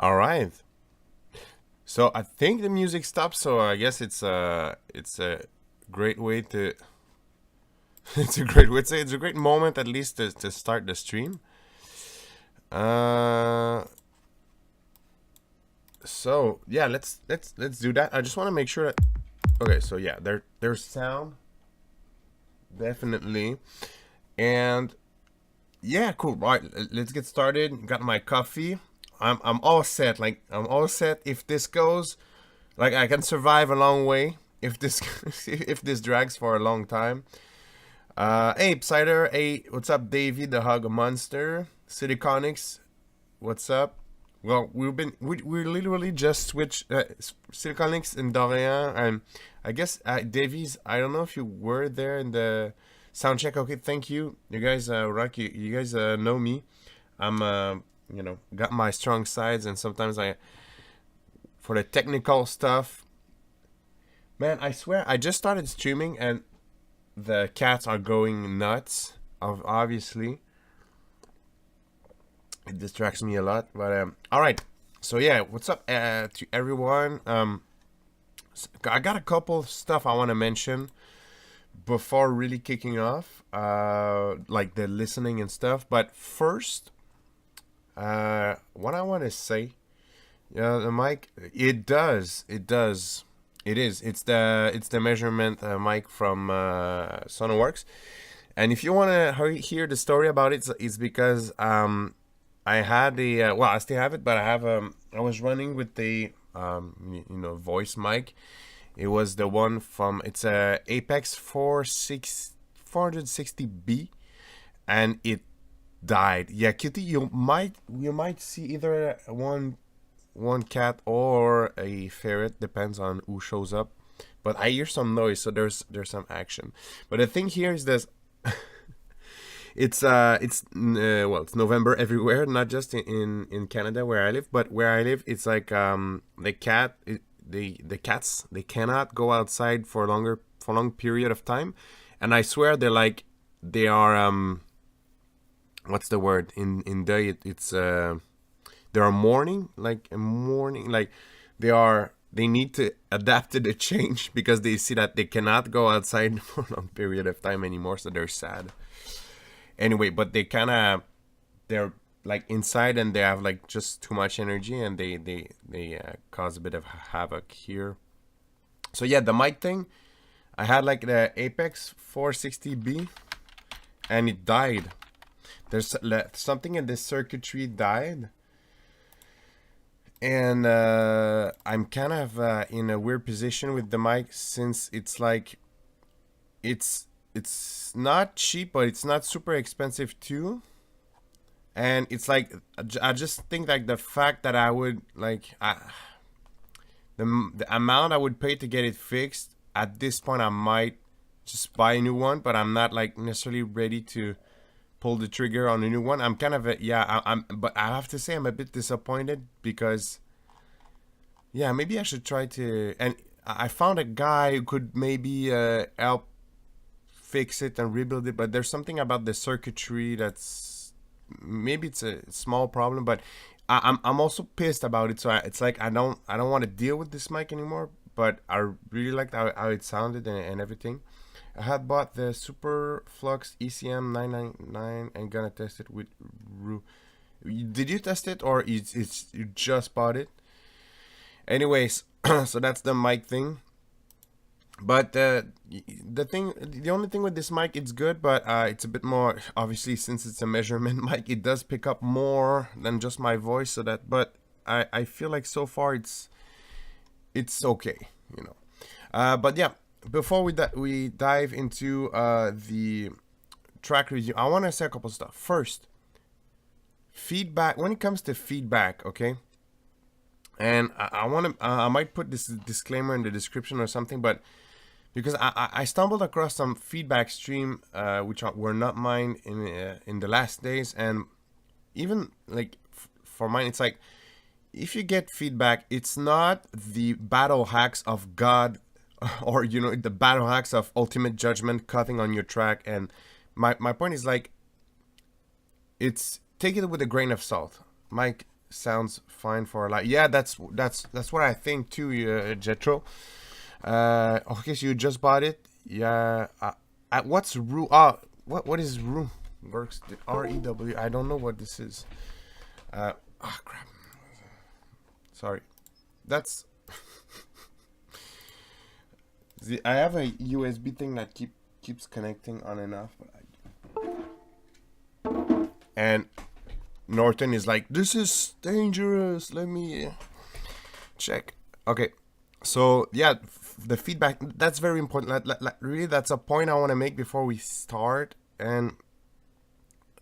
All right. So I think the music stopped. So I guess it's a great way to it's a great way to say it's a great moment at least to start the stream. Uh, so yeah, let's do that. I just want to make sure that okay. So yeah, there's sound definitely, and yeah, cool. Right, let's get started. Got my coffee. I'm all set. Like I'm all set. If this goes, like I can survive a long way. If this if this drags for a long time. Hey Psyder. Hey, what's up, Davey the Hug Monster? City Conics. What's up? Well, we literally just switched City Conics and Dorian, and I guess Davies. I don't know if you were there in the sound check. Okay, thank you. You guys, rock. You guys know me. I'm got my strong sides, and sometimes I for the technical stuff. Man, I swear I just started streaming and the cats are going nuts. Obviously, it distracts me a lot. But all right. So yeah, what's up to everyone? I got a couple of stuff I want to mention before really kicking off, like the listening and stuff. But first, what I want to say, the mic, it's the measurement mic from Sonarworks. And if you want to hear the story about it, it's because I had the well, I still have it, but I was running with the voice mic. It was the one from it's a Apex 460B, and it died. Yeah, Kitty, you might see either one cat or a ferret, depends on who shows up. But I hear some noise, so there's some action. But the thing here is this: it's November everywhere, not just in Canada where I live, but where I live, it's like the cats, they cannot go outside for a long period of time, and I swear they are what's the word in day it's they are mourning like they need to adapt to the change because they see that they cannot go outside for a long period of time anymore, so they're sad anyway. But they're like inside and they have like just too much energy, and they cause a bit of havoc here. So yeah, the mic thing, I had like the Apex 460B and it died. There's something in this circuitry died, and I'm kind of in a weird position with the mic, since it's not cheap, but it's not super expensive too. And it's like I just think like the fact that I would the amount I would pay to get it fixed, at this point I might just buy a new one, but I'm not like necessarily ready to pull the trigger on a new one. I'm kind of but I have to say I'm a bit disappointed because yeah, maybe I should try to. And I found a guy who could maybe help fix it and rebuild it, but there's something about the circuitry that's maybe it's a small problem, but I'm also pissed about it. So it's like I don't want to deal with this mic anymore. But I really liked how it sounded and everything. I had bought the Super Flux ECM 999 and gonna test it with Ru. Did you test it, or you just bought it? Anyways, so that's the mic thing. But the only thing with this mic, it's good, but it's a bit more, obviously, since it's a measurement mic, it does pick up more than just my voice. So that, but I feel like so far it's okay. But yeah, before we dive into the track review, I want to say a couple stuff. First, feedback. When it comes to feedback, okay, and I want to I might put this disclaimer in the description or something, but because I stumbled across some feedback stream which were not mine in the last days, and even like for mine, it's like if you get feedback, it's not the battle hacks of God or the battle hacks of ultimate judgment cutting on your track. And my point is like, it's take it with a grain of salt. Mike, sounds fine for a lot. Yeah, that's what I think too, Jetro. Okay, so you just bought it. Yeah. What's Room? What is Room? Works REW. I don't know what this is. Crap. Sorry. That's. I have a USB thing that keeps connecting on and off, and Norton is like, "This is dangerous. Let me check." Okay, so yeah, the feedback, that's very important. Really, that's a point I want to make before we start, and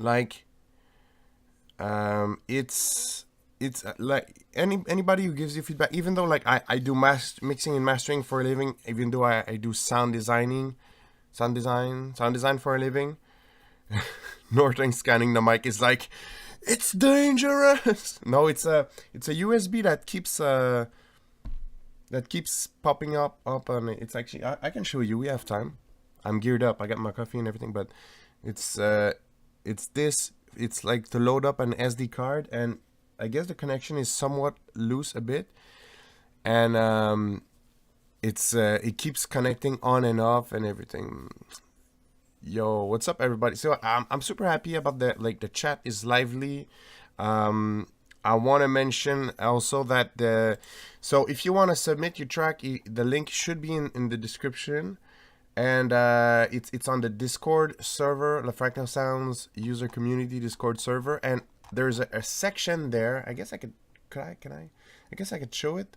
like, it's like anybody who gives you feedback, even though like I do mixing and mastering for a living, even though I do sound design for a living. Norton scanning the mic is like, it's dangerous. No, it's a USB that keeps popping up on it. It's actually, I can show you, we have time. I'm geared up, I got my coffee and everything, but it's this. It's like to load up an SD card, and I guess the connection is somewhat loose a bit, and it keeps connecting on and off and everything. Yo, what's up, everybody? So I'm super happy about the chat is lively. I want to mention also that so if you want to submit your track, the link should be in the description. And it's on the Discord server, La Fractal Sounds user community Discord server, and there's a section there. I guess I could I guess I could show it.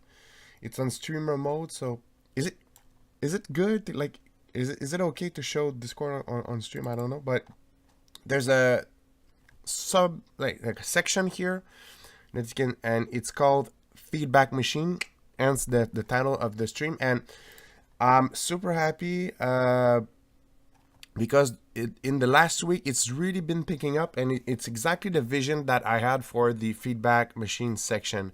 It's on streamer mode. So is it good? Like, is it okay to show Discord on stream? I don't know, but there's a like a section here that you can, and it's called Feedback Machine, and it's the title of the stream. And I'm super happy because in the last week it's really been picking up, and it's exactly the vision that I had for the Feedback Machine section.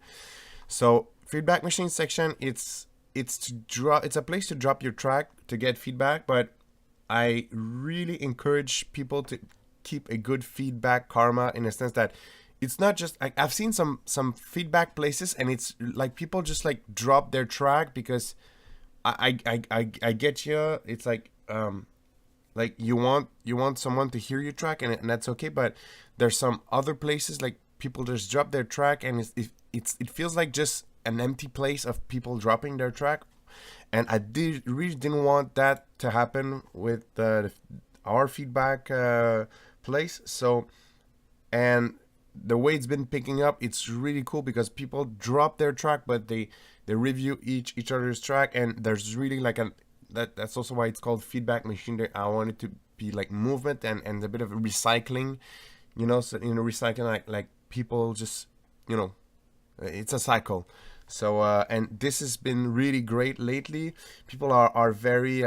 So Feedback Machine section, it's a place to drop your track to get feedback, but I really encourage people to keep a good feedback karma, in a sense that it's not just like, I've seen some feedback places, and it's like people just like drop their track because I get you. It's like you want someone to hear your track, and that's okay. But there's some other places like people just drop their track, and it feels like just an empty place of people dropping their track. And I really didn't want that to happen with our feedback place. So, and the way it's been picking up, it's really cool because people drop their track, but they review each other's track, and there's really like that's also why it's called Feedback Machine. I want it to be like movement and a bit of recycling, so recycling like people just, it's a cycle. So and this has been really great lately. People are very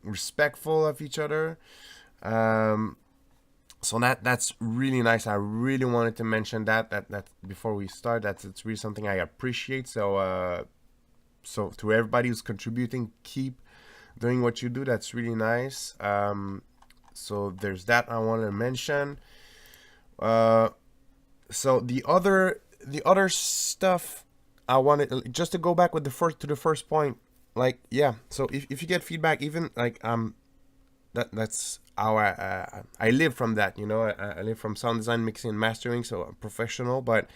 respectful of each other. So that's really nice. I really wanted to mention that before we start. It's really something I appreciate. So so to everybody who's contributing, keep doing what you do. That's really nice. So there's that I want to mention. So the other stuff I wanted, just to go back with the first point. Like, yeah. So if you get feedback, even like that's how I live from that, I live from sound design, mixing and mastering, so I'm professional. But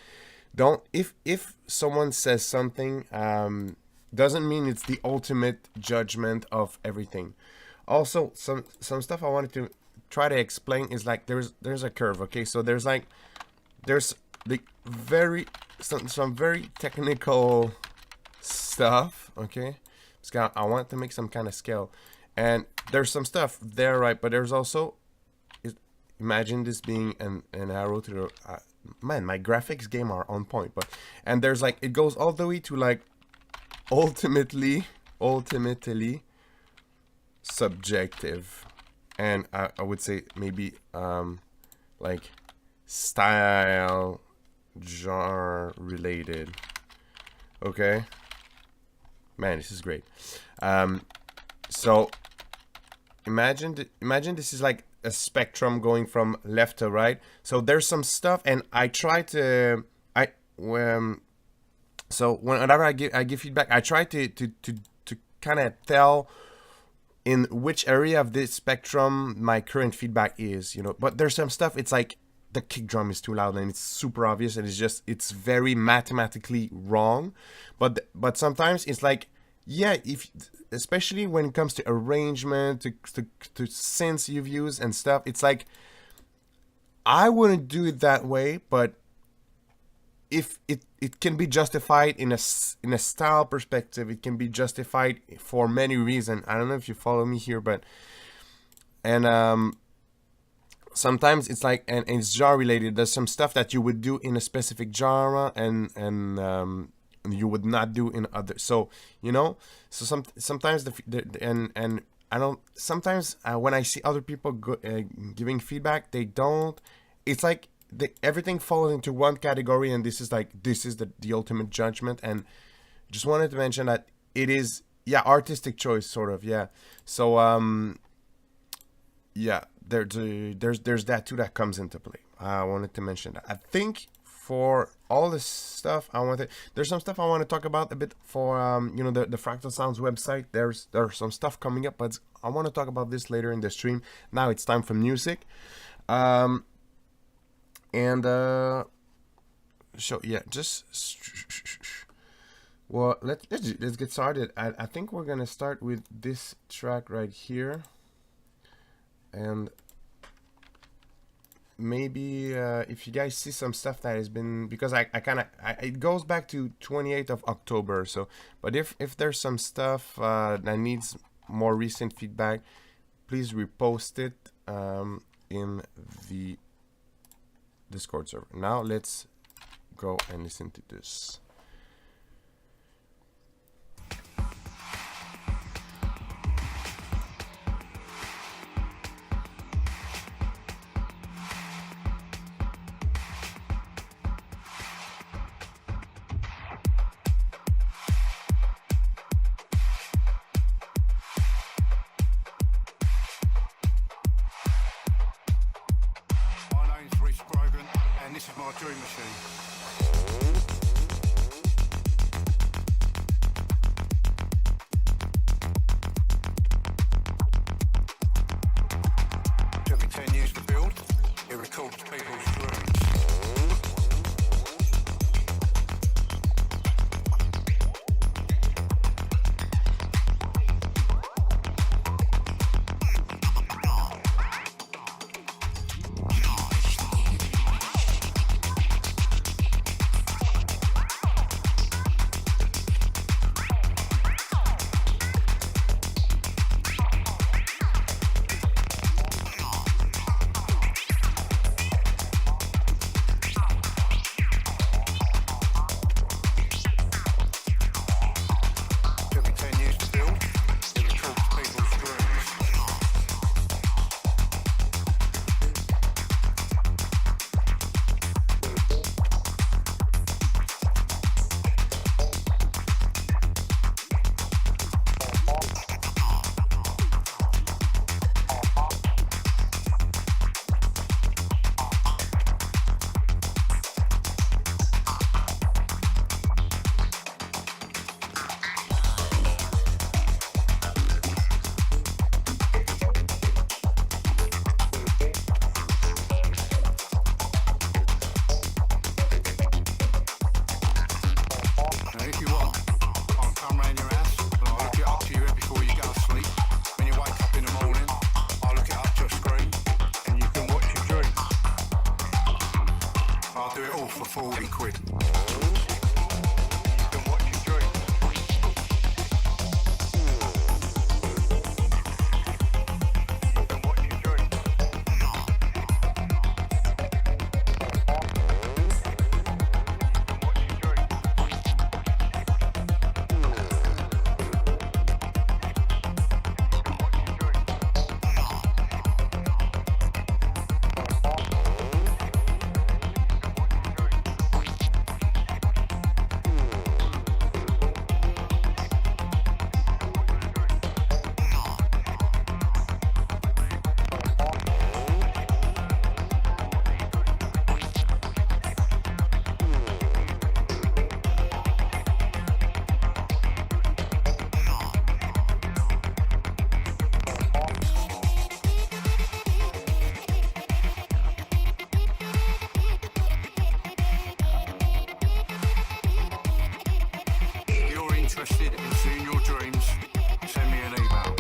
don't, if someone says something, doesn't mean it's the ultimate judgment of everything. Also, some stuff I wanted to try to explain is like there's a curve. Okay, so there's the some very technical stuff. Okay, I want to make some kind of scale. And there's some stuff there, right? But there's also, imagine this being an arrow to the, man, my graphics game are on point. But, and there's like, it goes all the way to like, ultimately subjective. And I would say maybe, like, style, genre related. Okay? Man, this is great. So imagine this is like a spectrum going from left to right. So there's some stuff, and I try to when so whenever I give feedback, I try to kind of tell in which area of this spectrum my current feedback is, you know. But there's some stuff, it's like the kick drum is too loud and it's super obvious and it's very mathematically wrong. But sometimes it's like, yeah, if especially when it comes to arrangement, to synths you've used and stuff, it's like I wouldn't do it that way, but if it can be justified in a style perspective, it can be justified for many reasons. I don't know if you follow me here, but and sometimes it's like, and it's genre related. There's some stuff that you would do in a specific genre and you would not do in other. So you know, so sometimes and I don't. Sometimes when I see other people giving feedback, they don't. It's like everything falls into one category, and this is the ultimate judgment. And just wanted to mention that it is, yeah, artistic choice, sort of, yeah. So yeah, there's that too that comes into play. I wanted to mention that. I think for all this stuff, there's some stuff I want to talk about a bit for you know, the Fractal Sounds website. There's some stuff coming up, but I want to talk about this later in the stream. Now it's time for music. And so yeah, just well, let's get started. I think we're gonna start with this track right here, and maybe if you guys see some stuff that has been, because I it goes back to 28th of October. So, but if there's some stuff that needs more recent feedback, please repost it in the Discord server. Now let's go and listen to this. interested in seeing your dreams, send me an email.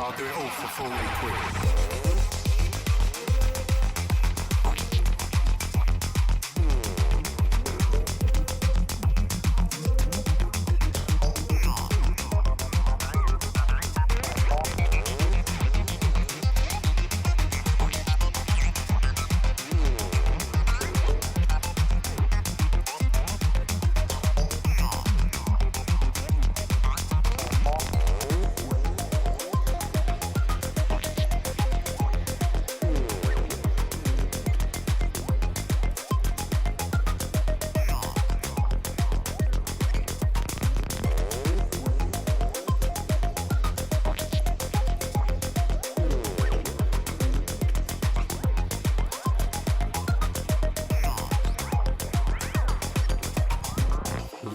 I'll do it all for 40 quid.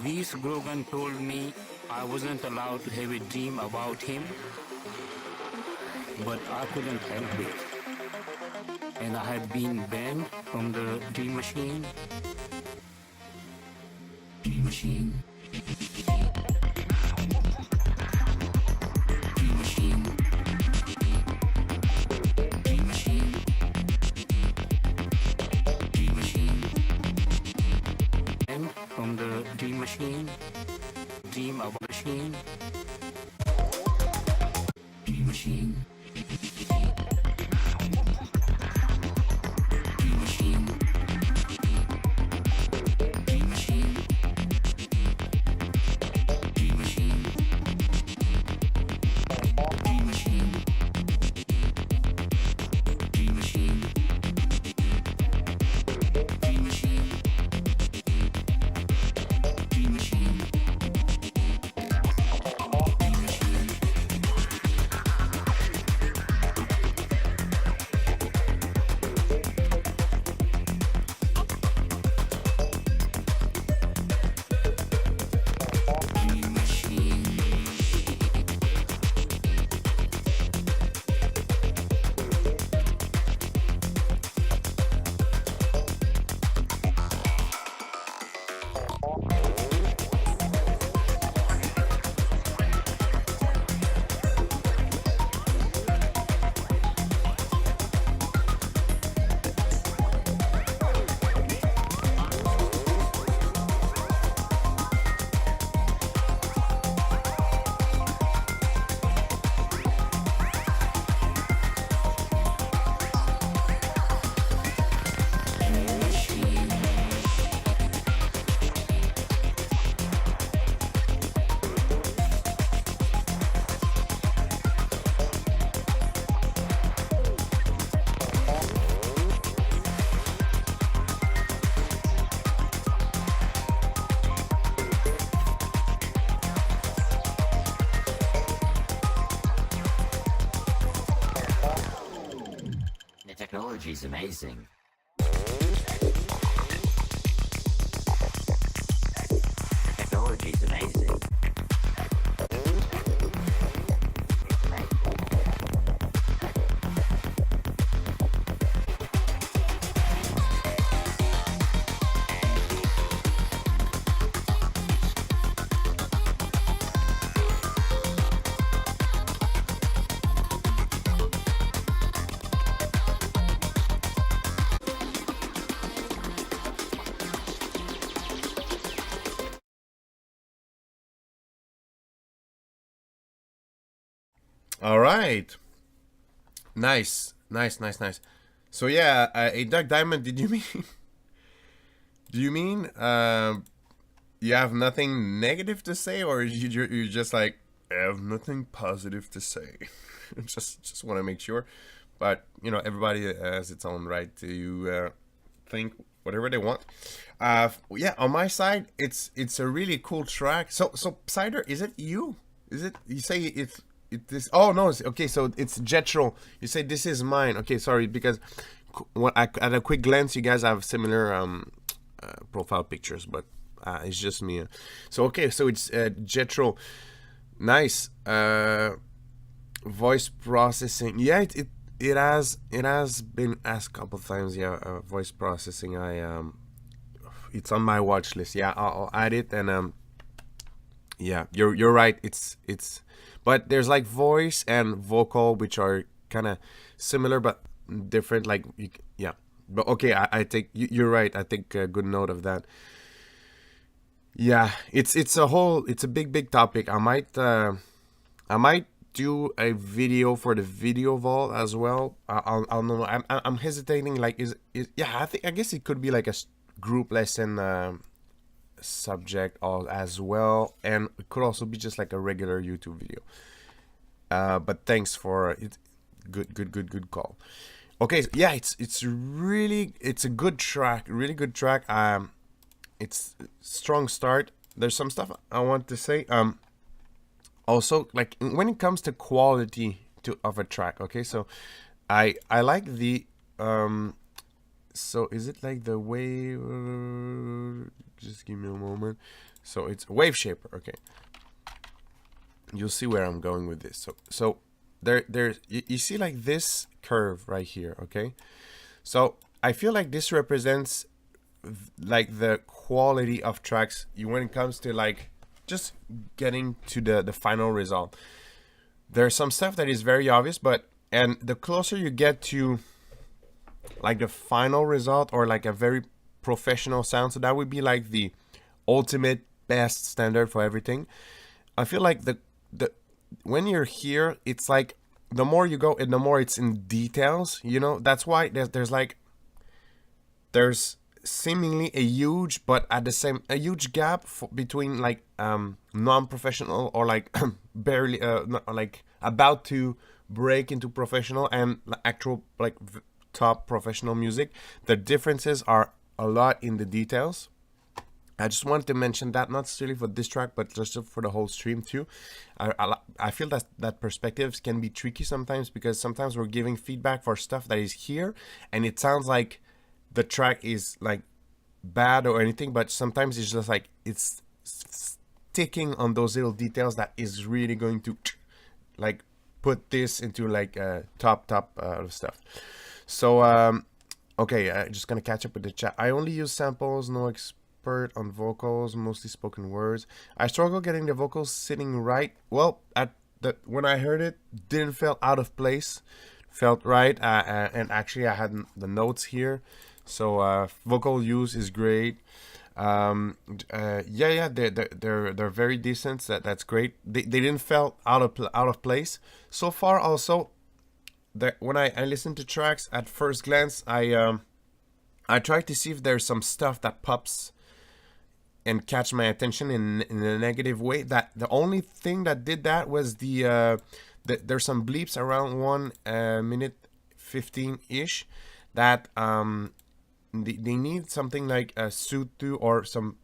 Reese Grogan told me I wasn't allowed to have a dream about him, but I couldn't help it. And I had been banned from the Dream Machine. Dream Machine. Dream Machine. Dream Machine. Dream Machine. And from the Dream Machine. Dream of a machine. Dream Machine. Dream Machine. Dream Machine. Dream Machine. Dream Machine. Dream Machine. Dream Machine. Dream Machine. The technology is amazing. The technology is amazing. All right. Nice. So yeah, a Dark Diamond, did you mean? Do you mean you have nothing negative to say, or you're just like, I have nothing positive to say? Just want to make sure. But you know, everybody has its own right to think whatever they want. Yeah, on my side, it's a really cool track. So Cider, is it you? Is it you say it's it this? Oh no, okay. So it's Jetro. You say this is mine. Okay, sorry, because at a quick glance, you guys have similar profile pictures, but it's just me. So okay, so it's Jetro. Nice. Voice processing. Yeah, it has been asked a couple times. Yeah, voice processing. It's on my watch list. Yeah, I'll add it. And yeah, you're right. But there's like voice and vocal, which are kind of similar but different. Like yeah, but okay, I take you're right. I take a good note of that. Yeah, it's a big topic. I might do a video for the video vault as well. I'll know. I'm hesitating. Like, yeah. I guess it could be like a group lesson subject as well, and it could also be just like a regular YouTube video. But thanks for it. Good call. Okay, yeah. It's a good track. Really good track. It's strong start. There's some stuff I want to say. Also, like when it comes to quality of a track, okay, so I like the so is it like the wave, just give me a moment. So it's Wave Shaper. Okay, you'll see where I'm going with this. So there's you see like this curve right here. Okay, so I feel like this represents like the quality of tracks when it comes to like just getting to the final result. There's some stuff that is very obvious, and the closer you get to like the final result or like a very professional sound, so that would be like the ultimate best standard for everything. I feel like the when you're here, it's like the more you go and the more it's in details, you know. That's why there's seemingly a huge but at the same a huge gap between like non-professional or like barely like about to break into professional and actual like top professional music. The differences are a lot in the details. I just wanted to mention that, not necessarily for this track, but just for the whole stream too. I feel that perspectives can be tricky sometimes, because sometimes we're giving feedback for stuff that is here and it sounds like the track is like bad or anything, but sometimes it's just like it's sticking on those little details that is really going to like put this into like top stuff. So okay, just gonna catch up with the chat. I only use samples, no expert on vocals, mostly spoken words. I struggle getting the vocals sitting right. Well, when I heard it, didn't feel out of place, felt right. And actually I had the notes here. So vocal use is great. Yeah, they're very decent. That's great. They didn't feel out of place so far. Also, when I listen to tracks at first glance, I try to see if there's some stuff that pops and catch my attention in a negative way. That the only thing that did that was there's some bleeps around 1 minute 15 ish that they need something like a suit to, or some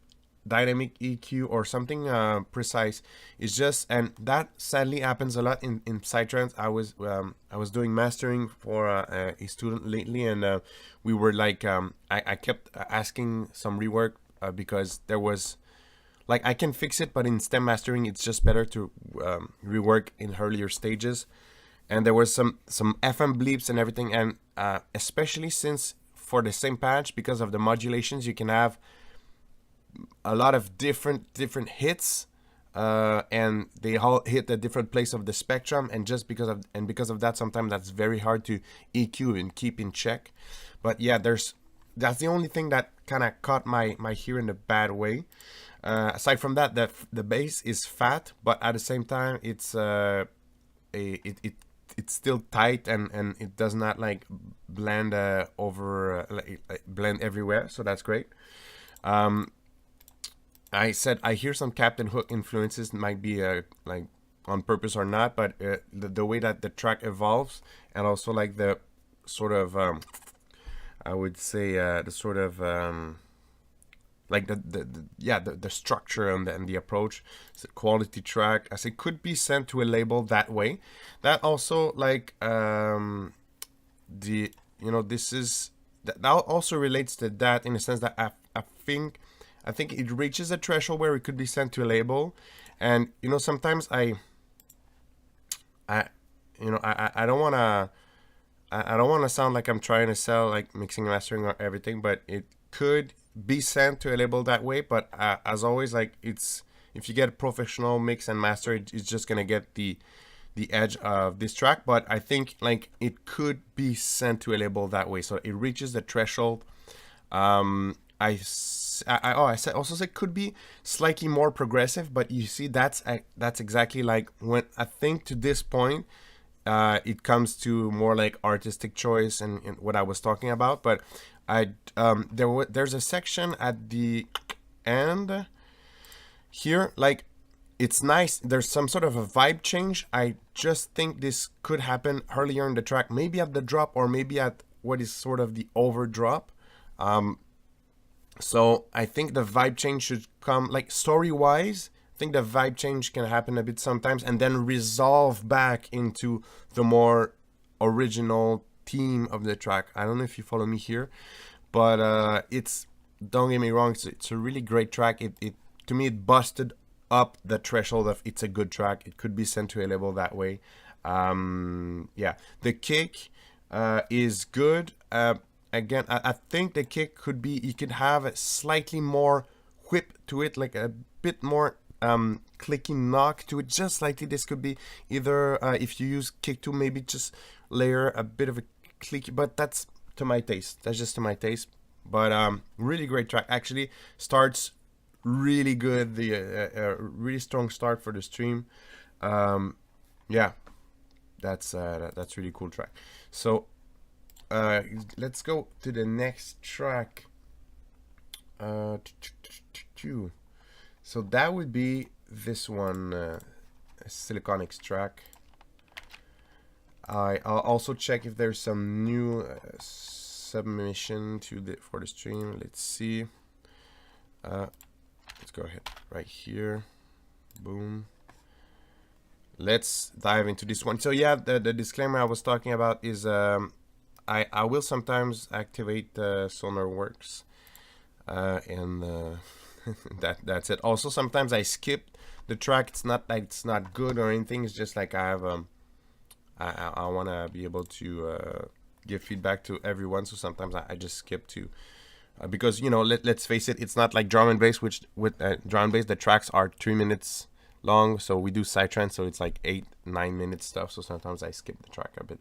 dynamic EQ or something precise. It's just, and that sadly happens a lot in psytrance. I was doing mastering for a student lately, and we were like I kept asking some rework because there was like, I can fix it, but in stem mastering it's just better to rework in earlier stages. And there was some FM bleeps and everything, and especially since for the same patch, because of the modulations, you can have a lot of different hits, and they all hit a different place of the spectrum, and because of that, sometimes that's very hard to EQ and keep in check. But yeah, that's the only thing that kind of caught my ear in a bad way. Aside from that, the bass is fat, but at the same time, it's it's still tight, and it does not like blend over blend everywhere, so that's great. I said I hear some Captain Hook influences, might be like on purpose or not, but the way that the track evolves, and also like the sort of I would say the sort of like the structure and the approach. It's a quality track, as it could be sent to a label that way. That also like the this is that also relates to that, in a sense that I think it reaches a threshold where it could be sent to a label. And sometimes I don't want to I don't want to sound like I'm trying to sell like mixing and mastering or everything, but it could be sent to a label that way. But as always, like, it's, if you get a professional mix and master, it's just gonna get the edge of this track. But I think like it could be sent to a label that way, so it reaches the threshold. I said also said could be slightly more progressive, but you see that's exactly like when I think to this point it comes to more like artistic choice and what I was talking about. But there's a section at the end here, like, it's nice. There's some sort of a vibe change. I just think this could happen earlier in the track, maybe at the drop or maybe at what is sort of the overdrop. So I think the vibe change should come, like, story-wise, I think the vibe change can happen a bit sometimes and then resolve back into the more original theme of the track. I don't know if you follow me here, but it's, don't get me wrong, it's a really great track. It to me, it busted up the threshold of it's a good track. It could be sent to a label that way. Yeah, the kick is good. Again, I think the kick could be, you could have a slightly more whip to it, like a bit more clicky knock to it, just slightly. This could be either if you use kick 2, maybe just layer a bit of a clicky, but that's to my taste. That's just to my taste. But really great track. Actually starts really good. The really strong start for the stream. Yeah, that's really cool track. So let's go to the next track. So that would be this one, Siliconics track. I'll also check if there's some new submission for the stream. Let's see. Let's go ahead right here. Boom. Let's dive into this one. So yeah, the disclaimer I was talking about is I will sometimes activate Sonarworks, and that's it. Also, sometimes I skip the track. It's not like it's not good or anything. It's just like I have I want to be able to give feedback to everyone. So sometimes I just skip to because let's face it, it's not like drum and bass, which with drum and bass the tracks are 3 minutes long. So we do psytrance, so it's like 8-9 minute stuff. So sometimes I skip the track a bit.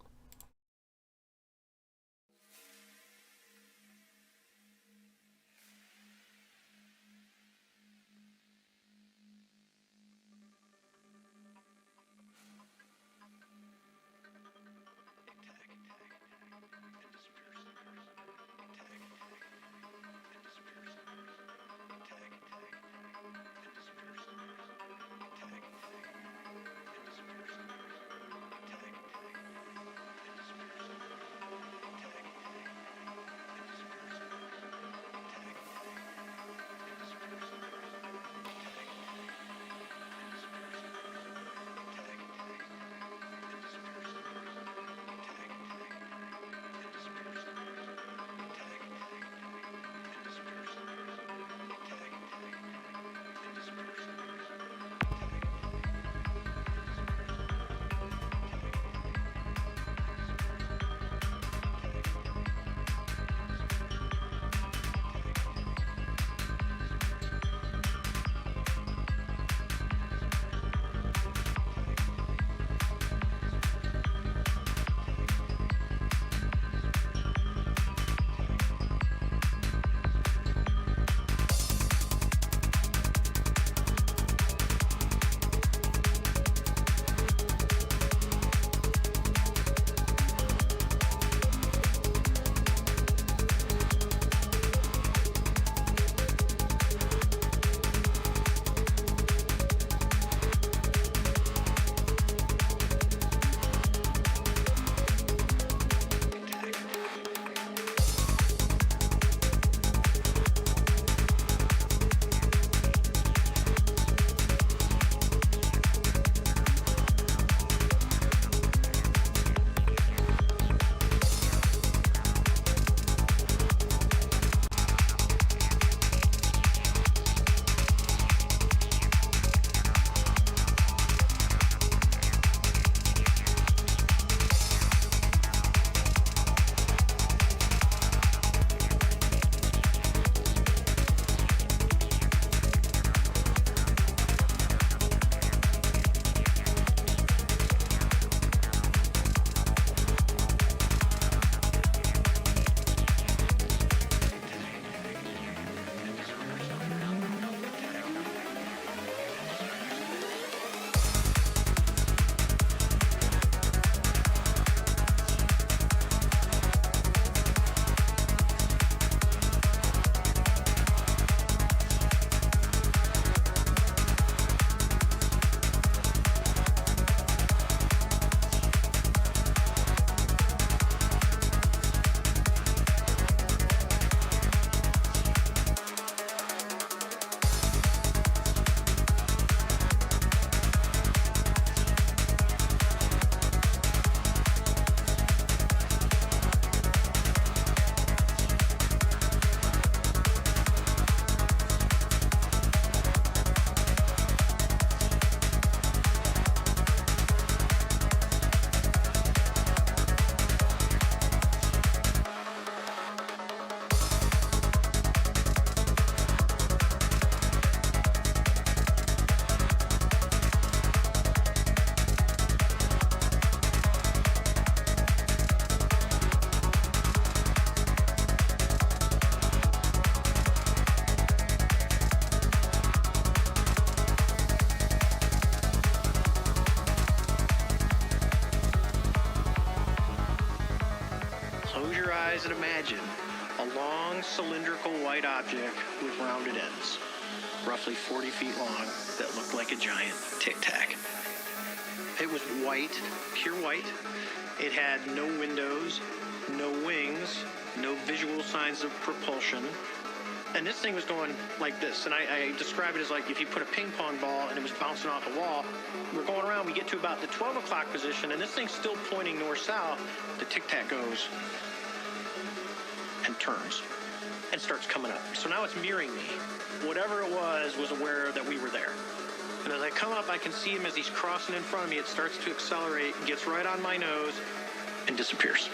Close your eyes and imagine a long cylindrical white object with rounded ends, roughly 40 feet long, that looked like a giant Tic Tac. It was white, pure white. It had no windows, no wings, no visual signs of propulsion. And this thing was going like this. And I describe it as like if you put a ping pong ball and it was bouncing off a wall. We're going around, we get to about the 12 o'clock position, and this thing's still pointing north-south. The Tic Tac goes and turns and starts coming up. So now it's mirroring me. Whatever it was aware that we were there. And as I come up, I can see him as he's crossing in front of me. It starts to accelerate, gets right on my nose, and disappears.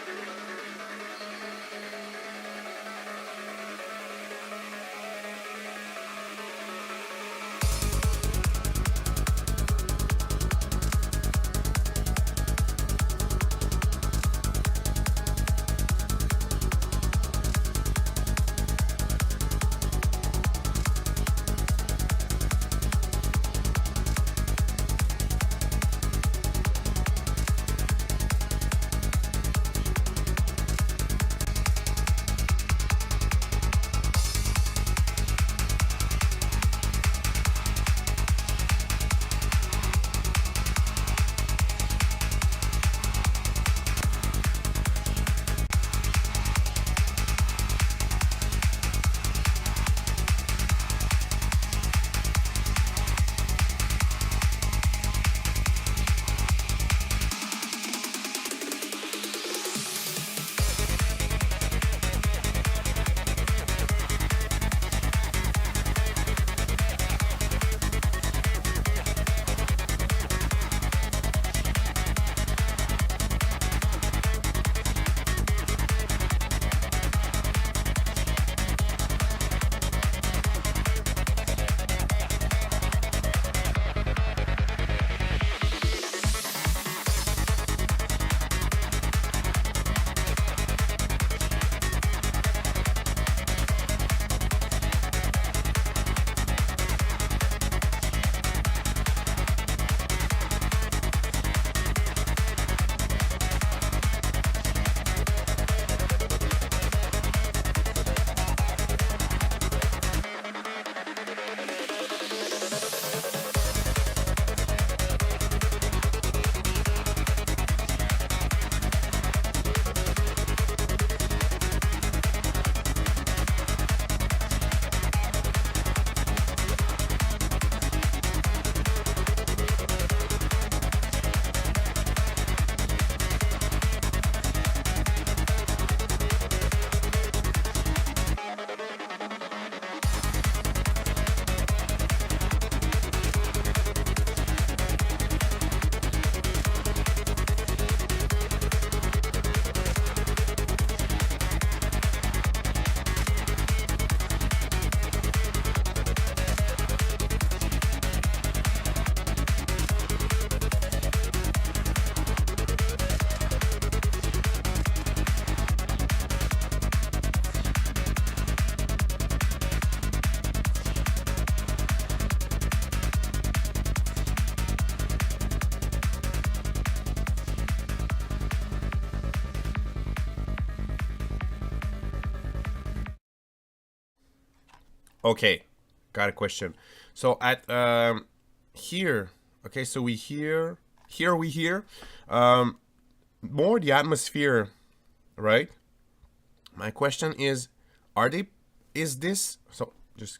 Okay, got a question. So at here, okay, so we hear more the atmosphere, right? My question is, is this, so just,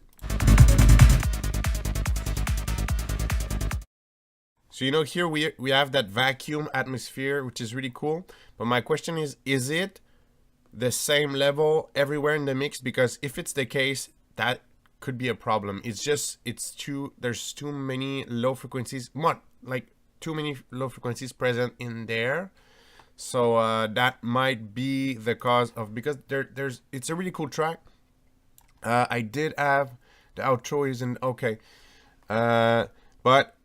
so you know here we have that vacuum atmosphere, which is really cool. But my question is it the same level everywhere in the mix? Because if it's the case, that could be a problem. There's too many low frequencies, too many low frequencies present in there. So that might be the cause of, because it's a really cool track. I did have the outro isn't okay, but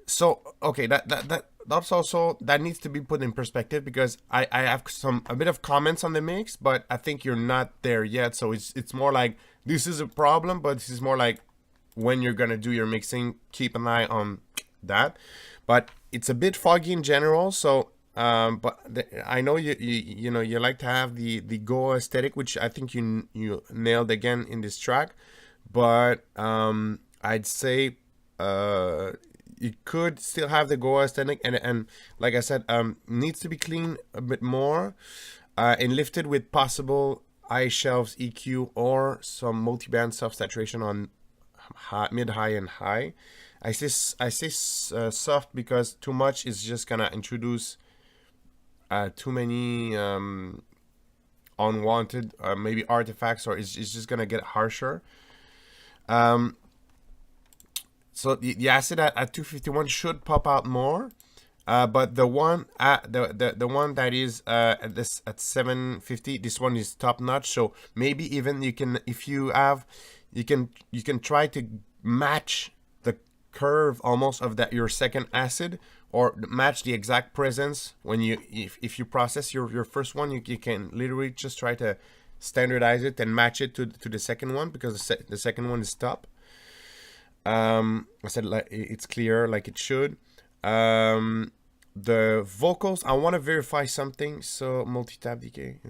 so okay, that's also, that needs to be put in perspective, because I have a bit of comments on the mix, but I think you're not there yet. So it's more like, this is a problem, but this is more like, when you're gonna do your mixing, keep an eye on that. But it's a bit foggy in general, so but I know you know you like to have the Goa aesthetic, which I think you nailed again in this track. But I'd say you could still have the Goa aesthetic, and like I said, needs to be cleaned a bit more, and lifted with possible high shelves EQ or some multi-band self saturation on mid, high, and high. I say soft because too much is just gonna introduce too many unwanted maybe artifacts, or it's just gonna get harsher. So the acid at 251 should pop out more, but the one the one that is at 750, this one is top notch. So maybe even you can, if you have, you can try to match the curve almost of that your second acid, or match the exact presence when you if you process your first one. You can literally just try to standardize it and match it to the second one, because the second one is top. I said, like, it's clear like it should. The vocals, I want to verify something. So multi-tab decay,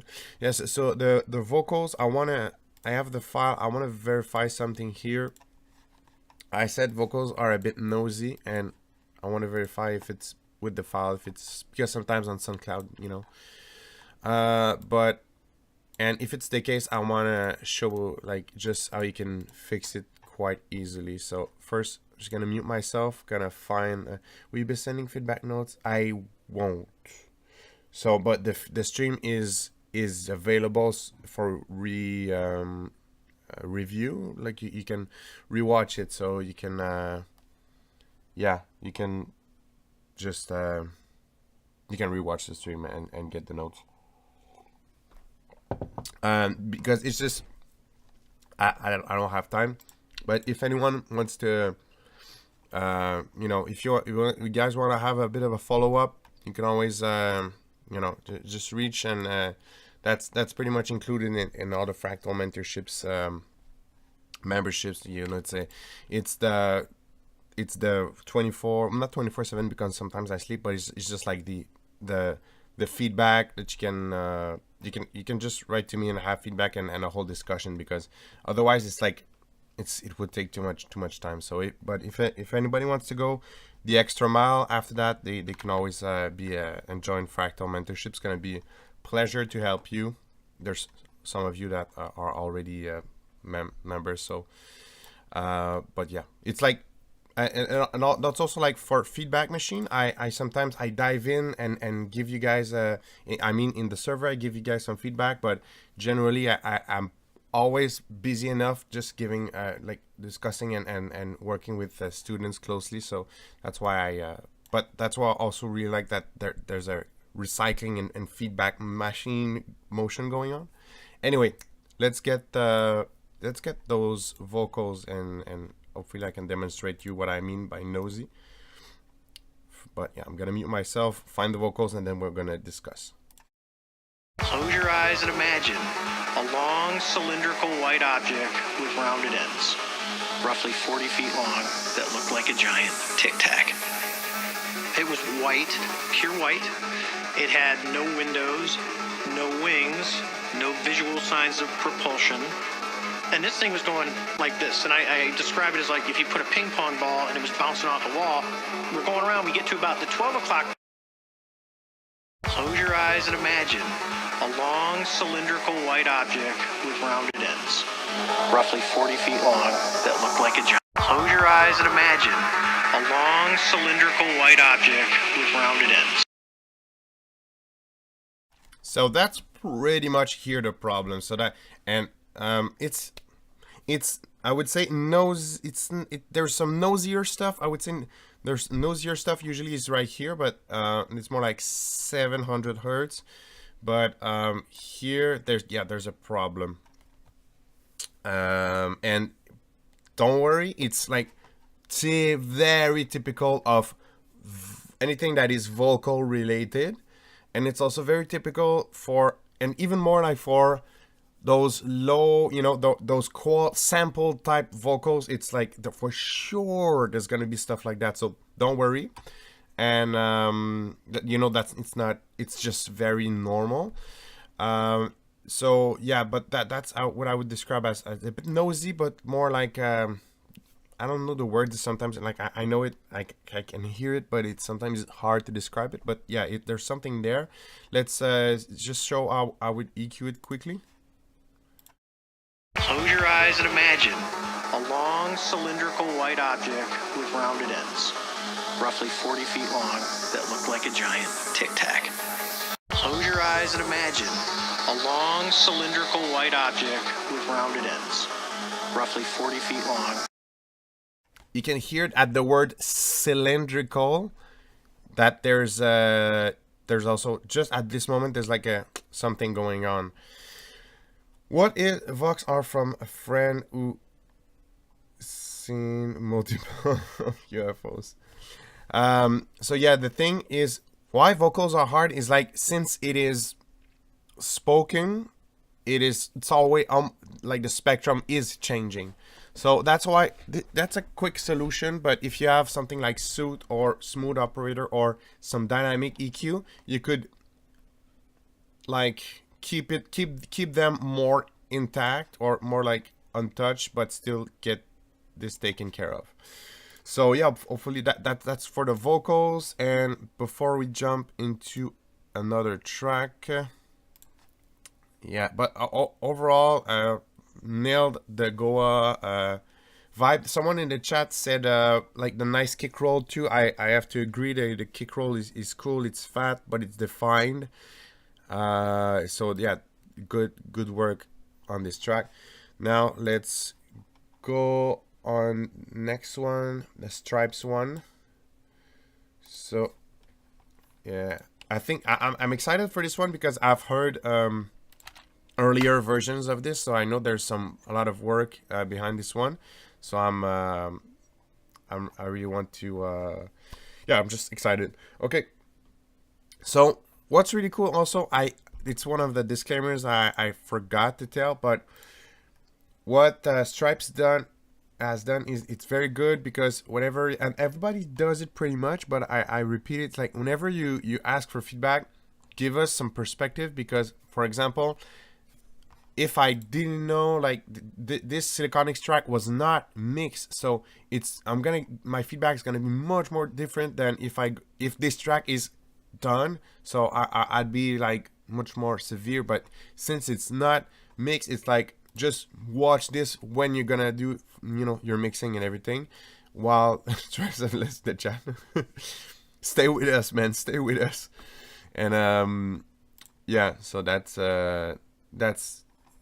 yes. So the vocals, I have the file, I want to verify something here. I said vocals are a bit nosy, and I want to verify if it's with the file, if it's, because sometimes on SoundCloud, you know, but, and if it's the case, I want to show like just how you can fix it quite easily. So first, I'm just gonna mute myself, gonna find will you be sending feedback notes? I won't. So but the stream is available for review, like you can rewatch it, so you can yeah, you can just you can rewatch the stream and get the notes, because it's just I don't have time. But if anyone wants to, you know, if you guys want to have a bit of a follow-up, you can always, you know, just reach, and that's pretty much included in all the Fractal mentorships, memberships. You know, it's the 24, not 24/7, because sometimes I sleep, but it's just like the feedback that you can just write to me and have feedback and a whole discussion, because otherwise it's like it would take too much time. So but if anybody wants to go the extra mile after that, they can always be and join Fractal mentorship. It's gonna be a pleasure to help you. There's some of you that are already members, so but yeah, it's like and that's also like for feedback machine. I sometimes I dive in and give you guys I mean, in the server I give you guys some feedback, but generally I'm always busy enough just giving like discussing and working with students closely. So that's why but that's why I also really like that there's a recycling and feedback machine motion going on. Anyway, let's get those vocals, and hopefully I can demonstrate to you what I mean by nosy. But yeah, I'm gonna mute myself, find the vocals, and then we're gonna discuss. Close your eyes and imagine a long cylindrical white object with rounded ends, roughly 40 feet long, that looked like a giant Tic Tac. It was white, pure white. It had no windows, no wings, no visual signs of propulsion. And this thing was going like this. And I describe it as like if you put a ping pong ball and it was bouncing off a wall. We're going around, we get to about the 12 o'clock. Close your eyes and imagine a long cylindrical white object with rounded ends, roughly 40 feet long, that looked like a giant. Close your eyes and imagine a long cylindrical white object with rounded ends. So that's pretty much here the problem. So that, and it's I would say there's some nosier stuff. I would say there's nosier stuff usually is right here, but it's more like 700 hertz. But here there's a problem. And don't worry, it's like very typical of anything that is vocal related, and it's also very typical for, and even more like for those low, you know, those sample type vocals. It's like for sure there's gonna be stuff like that, so don't worry. and you know, that's it's just very normal. So yeah, but that's what I would describe as a bit nosy, but more like I don't know the words sometimes. Like I know it, I can hear it, but it's sometimes hard to describe it. But yeah, there's something there. Let's just show how I would EQ it quickly. Close your eyes and imagine a long cylindrical white object with rounded ends, roughly 40 feet long, that look like a giant Tic Tac. Close your eyes and imagine a long cylindrical white object with rounded ends, roughly 40 feet long. You can hear it at the word cylindrical that there's also, just at this moment, there's like a something going on. What if Vox are from a friend who seen multiple UFOs? So yeah, the thing is, why vocals are hard is like, since it is spoken, it's always like the spectrum is changing. So that's why that's a quick solution. But if you have something like Suit or Smooth Operator or some dynamic EQ, you could like keep them more intact or more like untouched, but still get this taken care of. So yeah, hopefully that's for the vocals. And before we jump into another track, yeah, but overall, nailed the Goa vibe. Someone in the chat said like the nice kick roll too. I have to agree that the kick roll is cool. It's fat, but it's defined. So yeah, good work on this track. Now let's go on next one, the Stripes one. So yeah, I think I'm excited for this one because I've heard earlier versions of this, so I know there's a lot of work behind this one. So I really want to yeah, I'm just excited. Okay, so what's really cool also, it's one of the disclaimers I forgot to tell, but what Stripes has done is it's very good, because whenever, and everybody does it pretty much, but I repeat it, like whenever you ask for feedback, give us some perspective. Because for example, if I didn't know like this Siliconics track was not mixed, so my feedback is gonna be much more different than if this track is done. So I'd be like much more severe. But since it's not mixed, it's like, just watch this when you're gonna do, you know, your mixing and everything. While Stripes and listen the chat. Stay with us, man. Stay with us. And yeah, so that's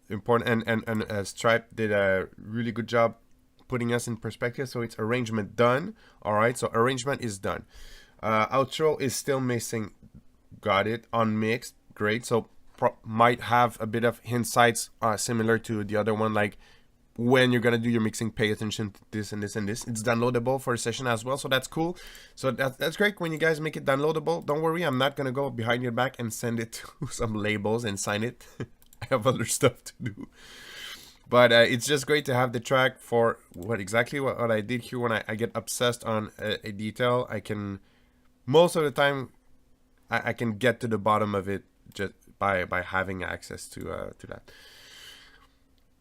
important. And Stripe did a really good job putting us in perspective. So it's arrangement done. All right, so arrangement is done. Outro is still missing. Got it. Unmixed. Great. So might have a bit of insights similar to the other one, like when you're gonna do your mixing, pay attention to this and this and this. It's downloadable for a session as well, so that's cool. So that's great when you guys make it downloadable. Don't worry, I'm not gonna go behind your back and send it to some labels and sign it. I have other stuff to do. But it's just great to have the track for what I did here. When I get obsessed on a detail, I can, most of the time, I can get to the bottom of it just by having access to that.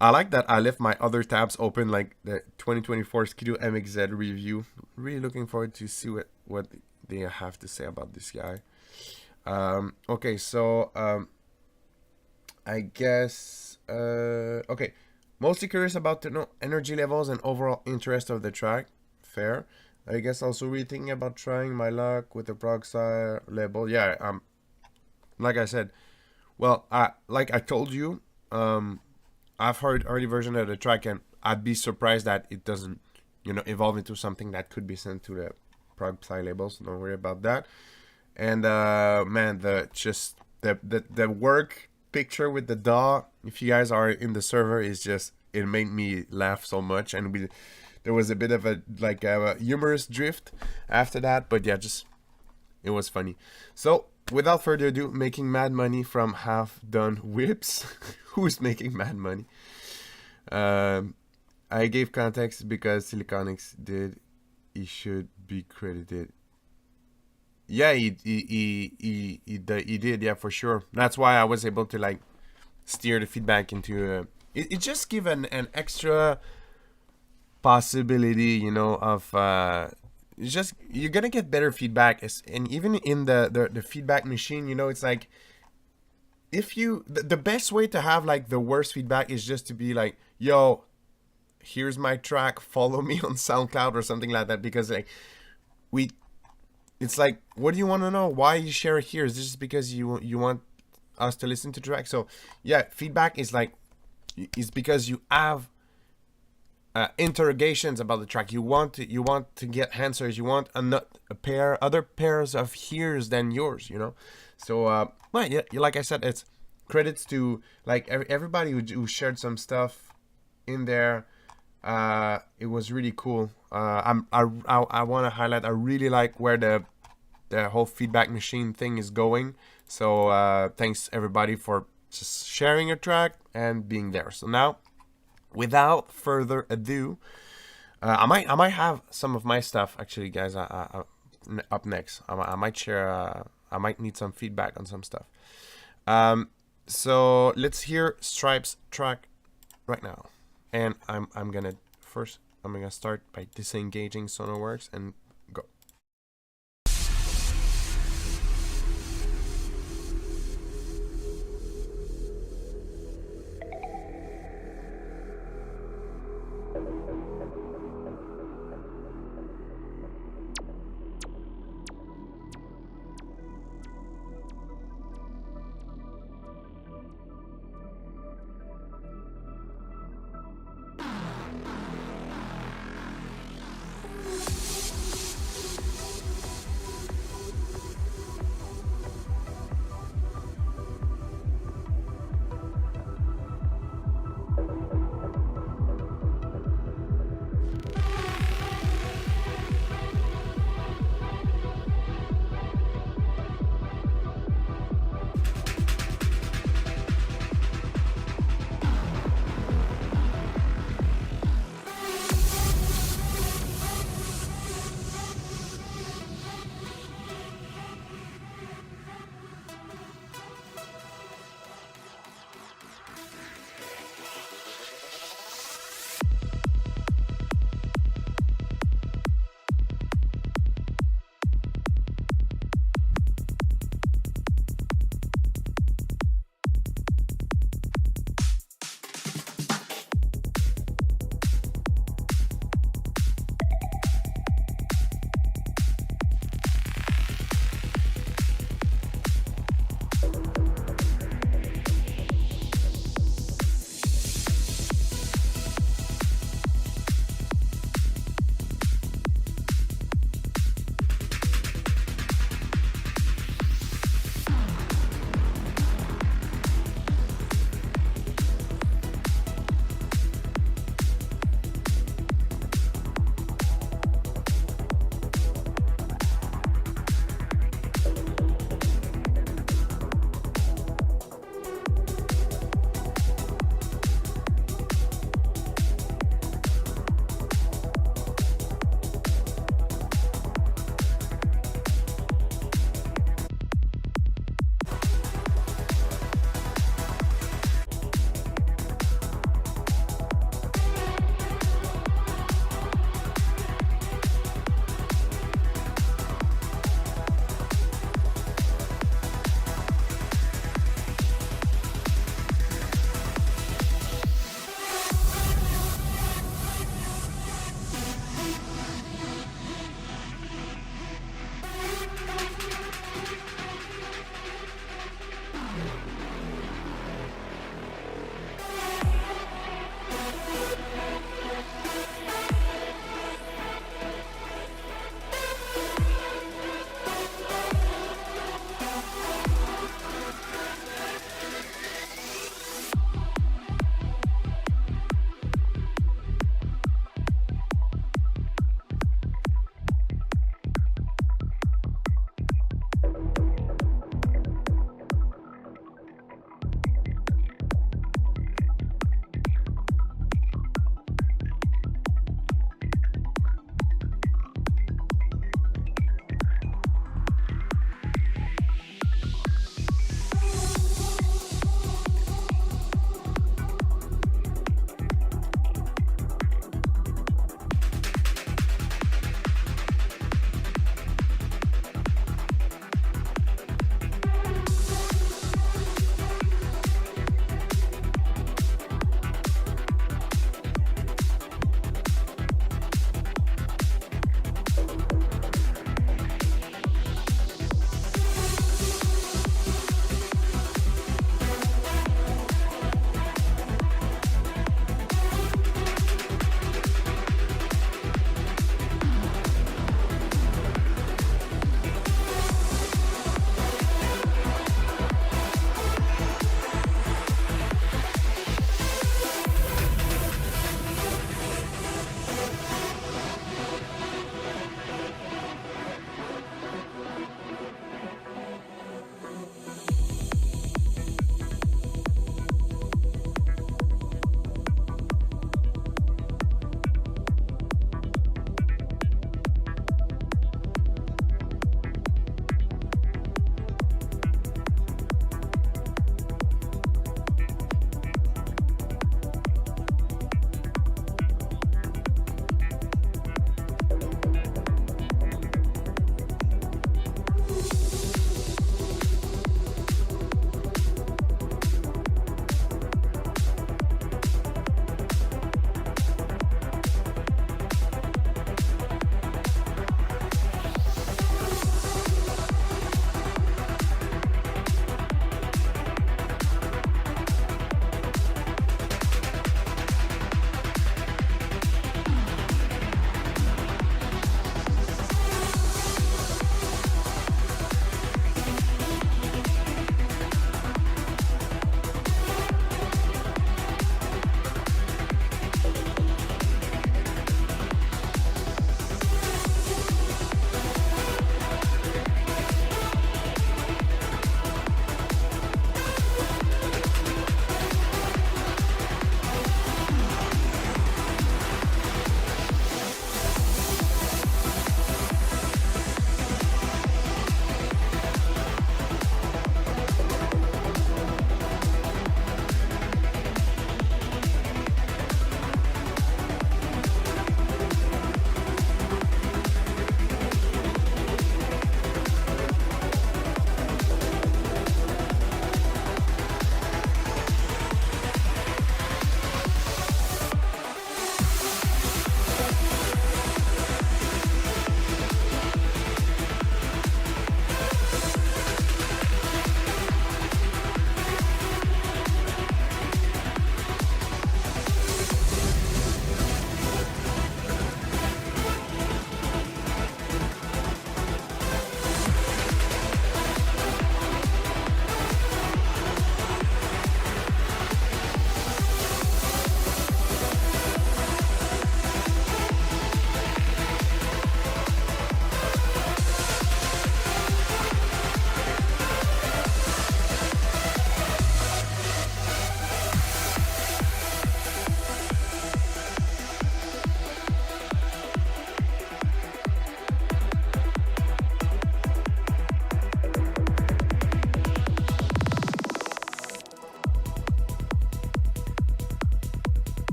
I like that I left my other tabs open, like the 2024 Ski-Doo MXZ review. Really looking forward to see what they have to say about this guy. Okay, so I guess okay, mostly curious about the energy levels and overall interest of the track. Fair. I guess also really thinking about trying my luck with the Progstar label. Yeah, like I said, well, like I told you, I've heard early version of the track, and I'd be surprised that it doesn't, you know, evolve into something that could be sent to the Progstar labels. Don't worry about that. And man, the work picture with the DAW, if you guys are in the server, is just, it made me laugh so much. And there was a bit of a humorous drift after that, but yeah, just it was funny. So without further ado, making mad money from half done whips. Who's making mad money? I gave context because Siliconics did. He should be credited. Yeah, he did, yeah, for sure. That's why I was able to like steer the feedback into it just give an extra possibility, you know, of it's just you're gonna get better feedback. And even in the feedback machine, you know, it's like if you the best way to have like the worst feedback is just to be like, yo, here's my track, follow me on SoundCloud or something like that, because like it's like, what do you want to know? Why you share it here? Is this just because you want us to listen to track? So yeah, feedback is like is because you have interrogations about the track. You want to get answers. You want other pairs of ears than yours. You know. So well, yeah, like I said, it's credits to like everybody who shared some stuff in there. It was really cool. I want to highlight, I really like where the whole feedback machine thing is going. So thanks everybody for just sharing your track and being there. So now, without further ado, I might have some of my stuff actually, guys. Up next, I might share. I might need some feedback on some stuff. So let's hear Stripes track right now. And I'm gonna start by disengaging Sonarworks and go.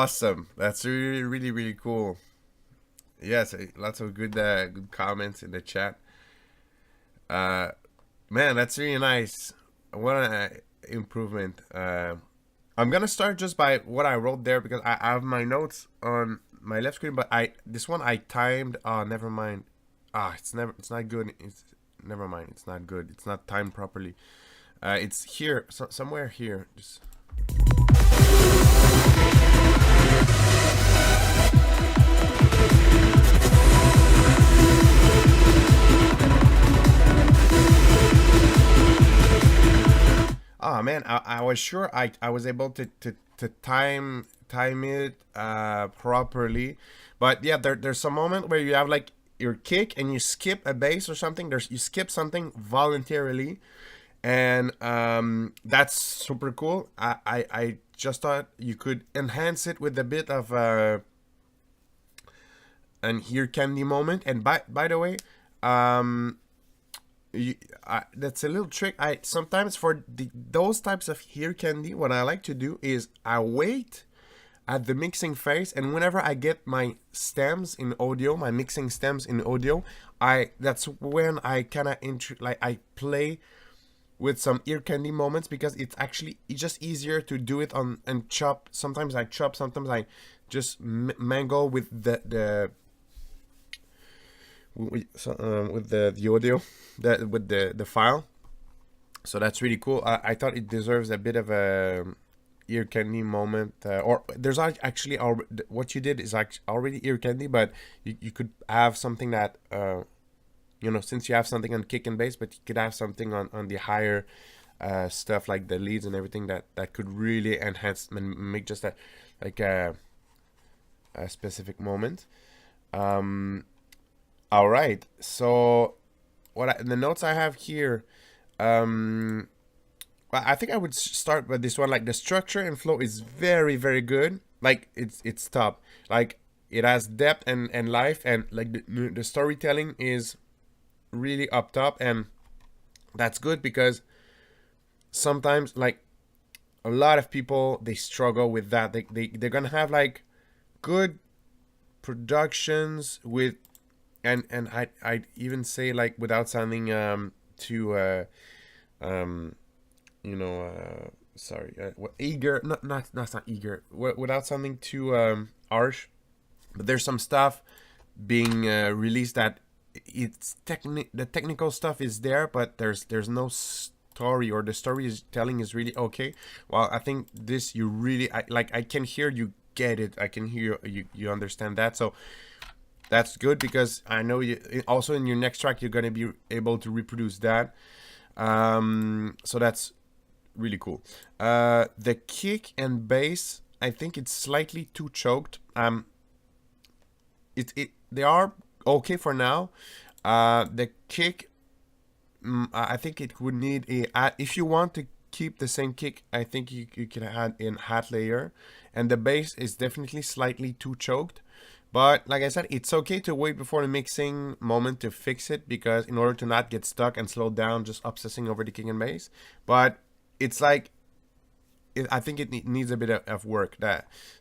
Awesome. That's really, really, really cool. Yes, lots of good comments in the chat. Man, that's really nice. What an improvement. I'm gonna start just by what I wrote there because I have my notes on my left screen, but this one I timed. Oh, never mind. It's not good. Never mind. It's not good. It's not timed properly. It's here, somewhere here. Just. Oh man, I was sure I was able to time it properly, but yeah, there's a moment where you have like your kick and you skip a bass or something. You skip something voluntarily, and that's super cool. I just thought you could enhance it with a bit of an ear candy moment. And by the way, that's a little trick. I sometimes for those types of ear candy, what I like to do is I wait at the mixing phase, and whenever I get my stems in audio, my mixing stems in audio, that's when I kind of I play with some ear candy moments, because it's just easier to do it on and chop. Sometimes I chop, sometimes I just mangle with the with the audio, with the file. So that's really cool. I thought it deserves a bit of a ear candy moment, or there's actually what you did is already ear candy, but you could have something that since you have something on kick and bass, but you could have something on the higher stuff, like the leads and everything, that could really enhance and make just a specific moment. All right, so the notes I have here, I think I would start with this one. Like, the structure and flow is very, very good. Like, it's top. Like, it has depth and life, and like the storytelling is really up top, and that's good, because sometimes, like, a lot of people, they struggle with that. They're gonna have like good productions with, and I'd even say, like, without sounding too eager, not eager, without sounding too harsh, but there's some stuff being released that it's the technical stuff is there, but there's no story, or the story is telling is really okay. Well, I think this, you really, I can hear you get it. I can hear you understand that. So that's good, because I know you also in your next track you're going to be able to reproduce that. So that's really cool. The kick and bass, I think it's slightly too choked. They are okay for now. The kick, I think it would need if you want to keep the same kick, I think you can add in hat layer, and the bass is definitely slightly too choked. But like I said, it's okay to wait before the mixing moment to fix it, because in order to not get stuck and slow down just obsessing over the kick and bass. But it's like, I think it needs a bit of work.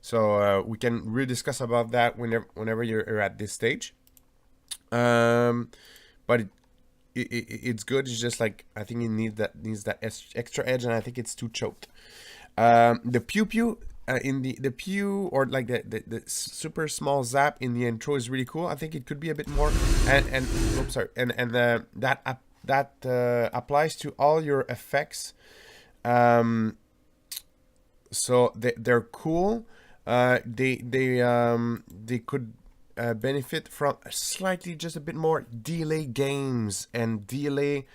So we can rediscuss about that whenever you're at this stage. But it's good. It's just like, I think it needs that extra edge, and I think it's too choked. The pew pew. In the pew, or like the super small zap in the intro is really cool. I think it could be a bit more, and that applies to all your effects. So they're cool. They could benefit from slightly just a bit more delay gains and delay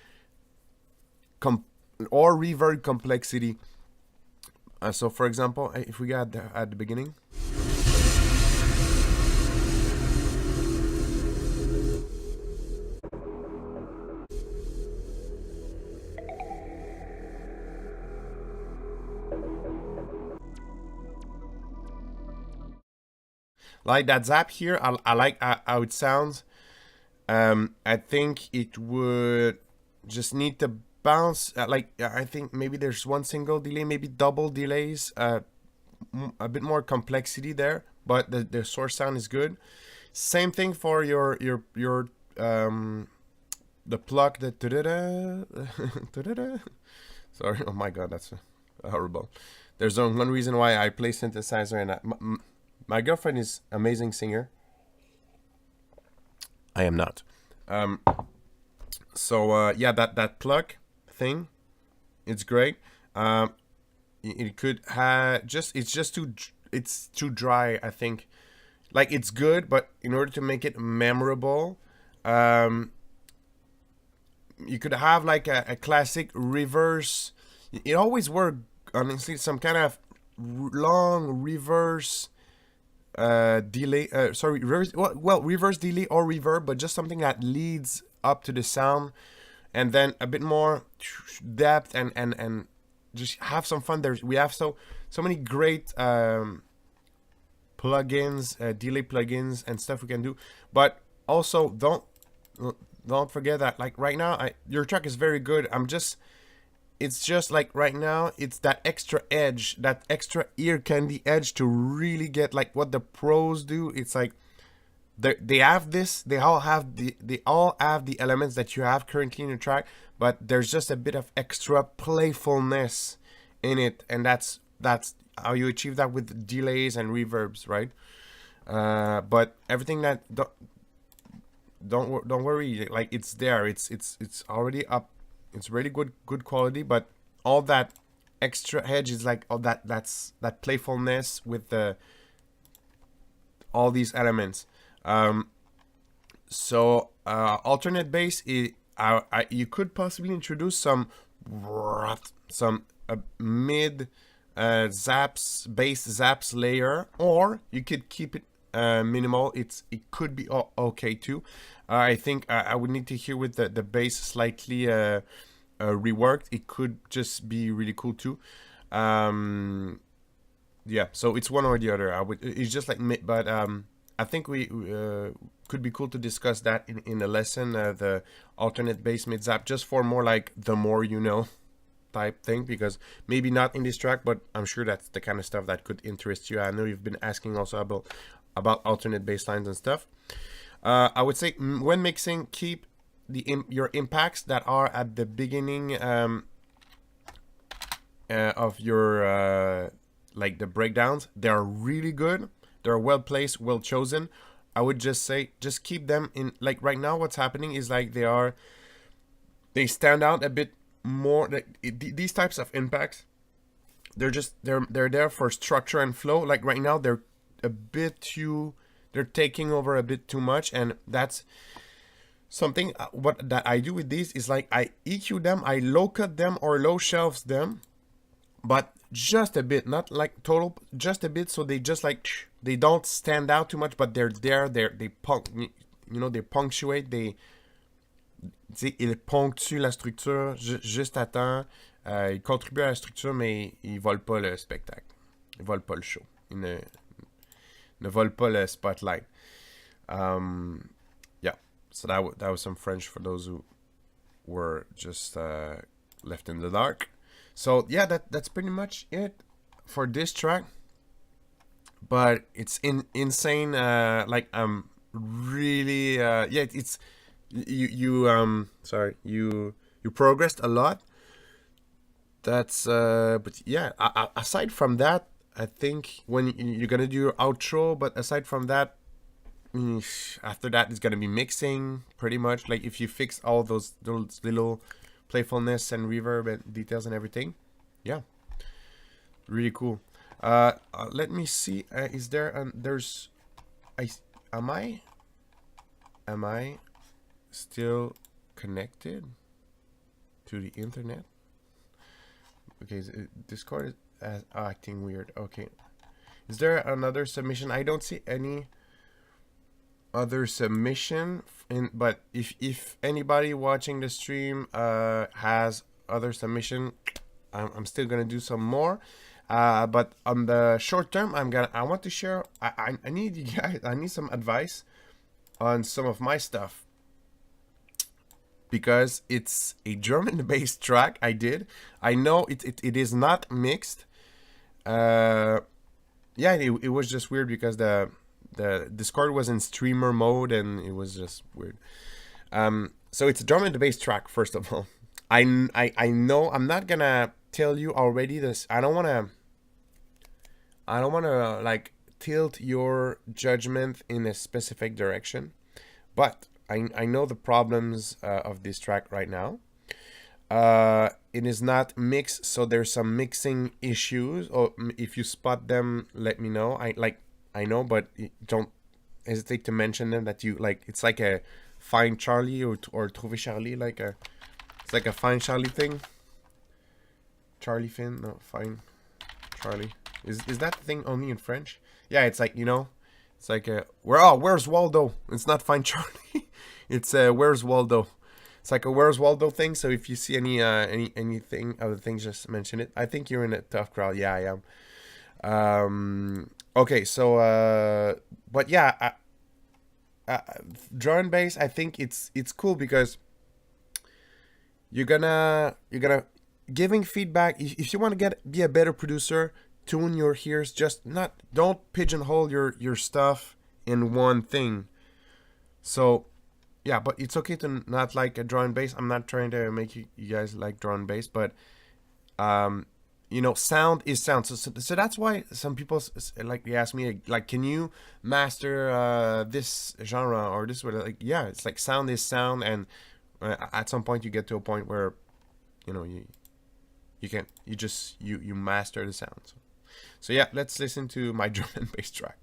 or reverb complexity. So for example, if we got at the beginning, like that zap here, I like how it sounds. I think it would just need to bounce, I think maybe there's one single delay, maybe double delays, a bit more complexity there, but the source sound is good. Same thing for your the plug, the sorry, oh my god, that's horrible. There's one reason why I play synthesizer, and my girlfriend is amazing singer. I am not. So yeah, that plug thing, it's great. It could have it's too dry, I think. Like, it's good, but in order to make it memorable, you could have like a classic reverse. It always worked, honestly, some kind of long reverse delay. Sorry, reverse. Well, reverse delay or reverb, but just something that leads up to the sound, and then a bit more depth and just have some fun. We have so many great plugins, delay plugins and stuff we can do. But also don't forget that, like, right now, your track is very good. It's just like right now, it's that extra edge, that extra ear candy edge to really get like what the pros do. It's like they have this, they all have the elements that you have currently in your track, but there's just a bit of extra playfulness in it, and that's how you achieve that with delays and reverbs, right? But everything that don't worry, like, it's there, it's already up, it's really good quality, but all that extra edge is like all that's that playfulness with all these elements. So alternate bass, you could possibly introduce some mid bass zaps layer, or you could keep it minimal. It could be okay too. I think I would need to hear with the bass slightly reworked. It could just be really cool too. Yeah, so it's one or the other. It's just like, but I think we could be cool to discuss that in a lesson, the alternate bass mid zap, just for more like the more you know type thing, because maybe not in this track, but I'm sure that's the kind of stuff that could interest you. I know you've been asking also about alternate bass lines and stuff. I would say when mixing, keep your impacts that are at the beginning of your like the breakdowns. They are really good. They're well placed, well chosen. I would just say, just keep them in. Like right now, what's happening is like they stand out a bit more. These types of impacts, they're there for structure and flow. Like right now, they're taking over a bit too much, and that's something that I do with these is like I EQ them, I low cut them or low shelves them, but just a bit, not like total, just a bit, so they just like, they don't stand out too much, but they're there, they punctuate, ils ponctuent la structure juste à temps, ils contribuent à la structure, mais ils volent pas le spectacle, ils volent pas le show, ils ne volent pas le spotlight. Yeah, so that was some French for those who were just left in the dark. So yeah, that's pretty much it for this track. But it's insane. Like, I'm really yeah, it's you progressed a lot. That's but yeah, aside from that, I think when you're gonna do your outro, but aside from that, after that it's gonna be mixing pretty much. Like, if you fix all those little playfulness and reverb and details and everything, yeah, really cool. Let me see, is there am I still connected to the internet? Okay, Discord is acting weird. Okay, is there another submission? I don't see any other submission but if anybody watching the stream has other submission, I'm still gonna do some more, but on the short term, I want to share, I need you guys, I need some advice on some of my stuff, because it's a drum and bass track I know it is not mixed, yeah, it was just weird because the Discord was in streamer mode and it was just weird. So it's a drum and bass track. First of all, I know I'm not gonna tell you already this. I don't wanna like tilt your judgment in a specific direction, but I know the problems of this track right now. It is not mixed, so there's some mixing issues, or if you spot them, let me know. I know, but don't hesitate to mention them, that you like. It's like a Find Charlie or Trouver Charlie, it's like a Find Charlie thing. Charlie Finn, no, Find Charlie. Is that the thing only in French? Yeah, it's like, it's like where's Waldo? It's not Find Charlie. It's where's Waldo. It's like a Where's Waldo thing. So if you see anything other things, just mention it. I think you're in a tough crowd. Yeah, I am. Okay, so but yeah, drum and bass, I think it's cool because you're gonna giving feedback. If you want to be a better producer, tune your ears. Don't pigeonhole your stuff in one thing. So yeah, but it's okay to not like a drum and bass. I'm not trying to make you guys like drum and bass, but sound is sound. So that's why some people like, they ask me like, can you master this genre or this? Like, yeah, it's like sound is sound, and at some point you get to a point where you master the sound. So yeah, let's listen to my drum and bass track.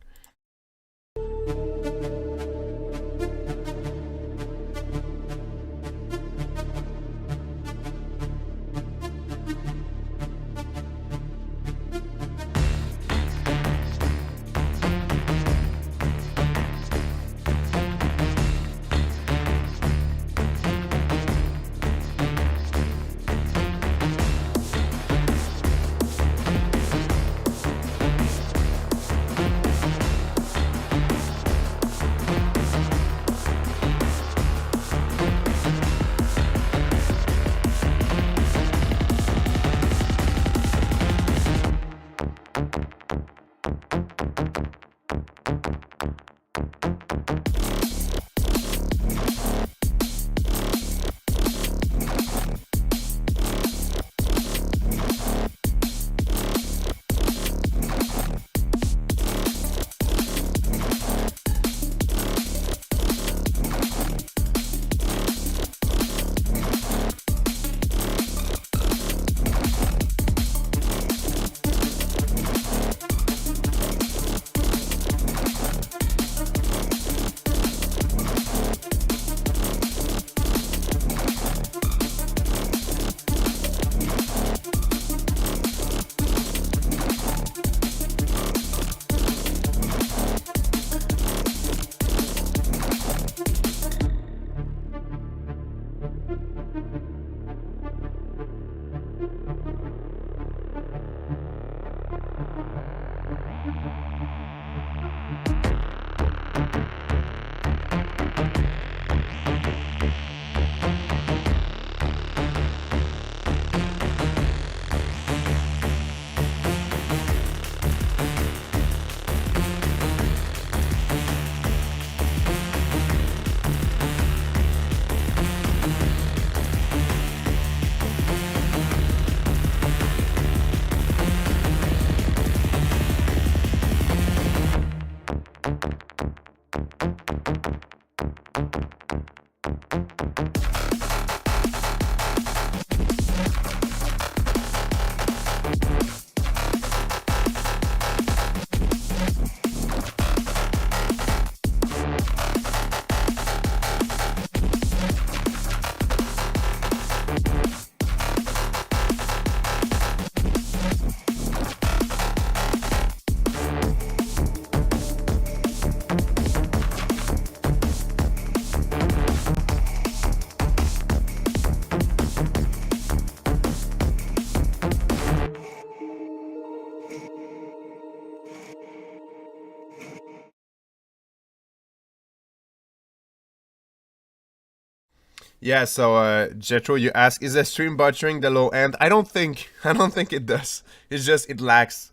Yeah, so Jetro, you ask, is the stream butchering the low end? I don't think it does. It's just it lacks.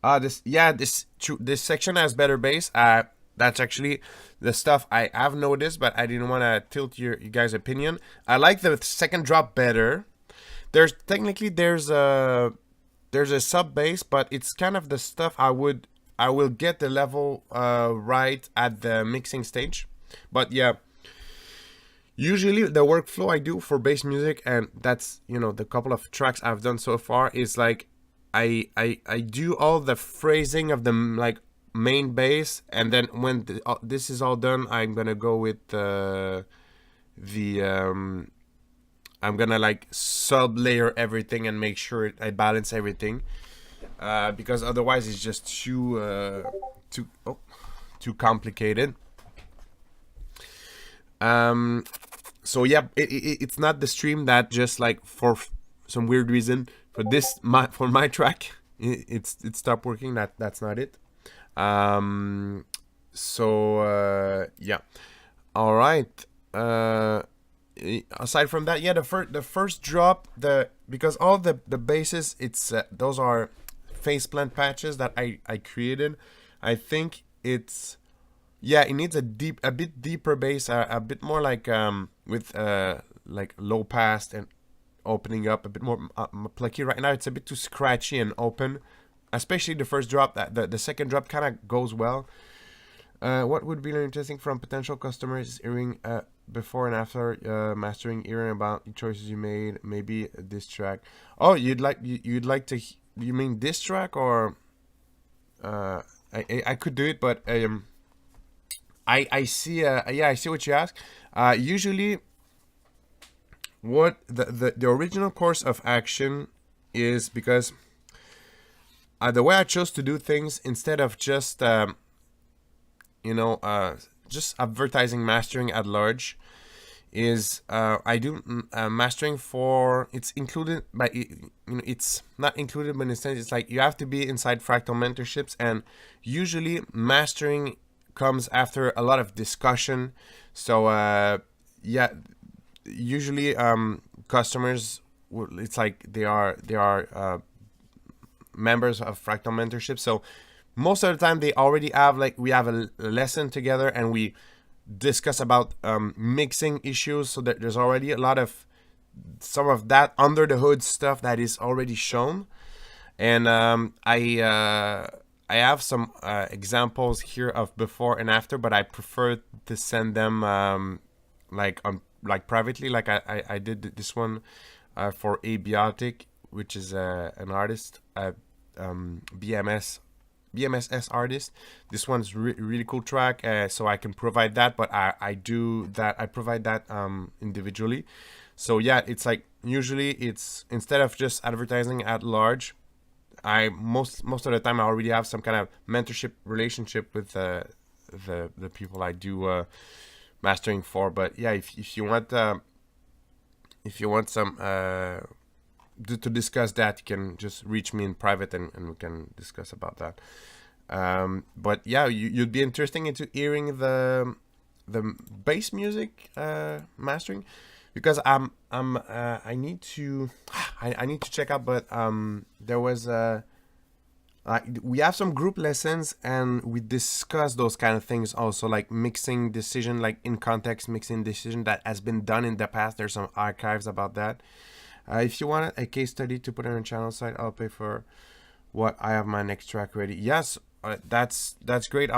This section has better bass. That's actually the stuff I have noticed, but I didn't want to tilt you guys' opinion. I like the second drop better. There's a sub bass, but it's kind of the stuff I will get the level right at the mixing stage. But yeah, usually the workflow I do for bass music, and that's, you know, the couple of tracks I've done so far, is like I do all the phrasing of the like main bass, and then when this is all done, I'm gonna go with I'm gonna like sub layer everything and make sure I balance everything, because otherwise it's just too complicated. So yeah, it's not the stream that just like for some weird reason for my track it stopped working. That's not it. Yeah, all right. Aside from that, yeah, the first drop, because all the basses, it's those are faceplant patches that I created. I think it's, yeah, it needs a bit deeper bass, a bit more like with like low pass and opening up a bit more plucky. Right now it's a bit too scratchy and open, especially the first drop. That the second drop kind of goes well. What would be interesting from potential customers is hearing before and after mastering, hearing about the choices you made, maybe this track. Oh, you'd like to, you mean this track, or I could do it, but I see I see what you ask. Usually what the original course of action is, because the way I chose to do things, instead of just just advertising mastering at large, is I do mastering for, it's included by, it's not included, but instead it's like you have to be inside Fractal Mentorships, and usually mastering comes after a lot of discussion. So yeah, usually customers, it's like they are members of Fractal Mentorship, so most of the time they already have, like, we have a lesson together and we discuss about mixing issues, so that there's already a lot of some of that under the hood stuff that is already shown. And I have some examples here of before and after, but I prefer to send them like privately, like I did this one for Abiotic, which is an artist, BMSS artist. This one's really cool track, so I can provide that, but I provide that individually. So yeah, it's like usually it's, instead of just advertising at large, I most of the time I already have some kind of mentorship relationship with the people I do mastering for. But yeah, if you want some to discuss that, you can just reach me in private and we can discuss about that. But yeah, you'd be interested into hearing the bass music mastering, because I need to check out, but there was we have some group lessons and we discuss those kind of things also, like mixing decision, like in context mixing decision that has been done in the past. There's some archives about that. If you want a case study to put on your channel site, I'll pay for what I have my next track ready. Yes, that's great.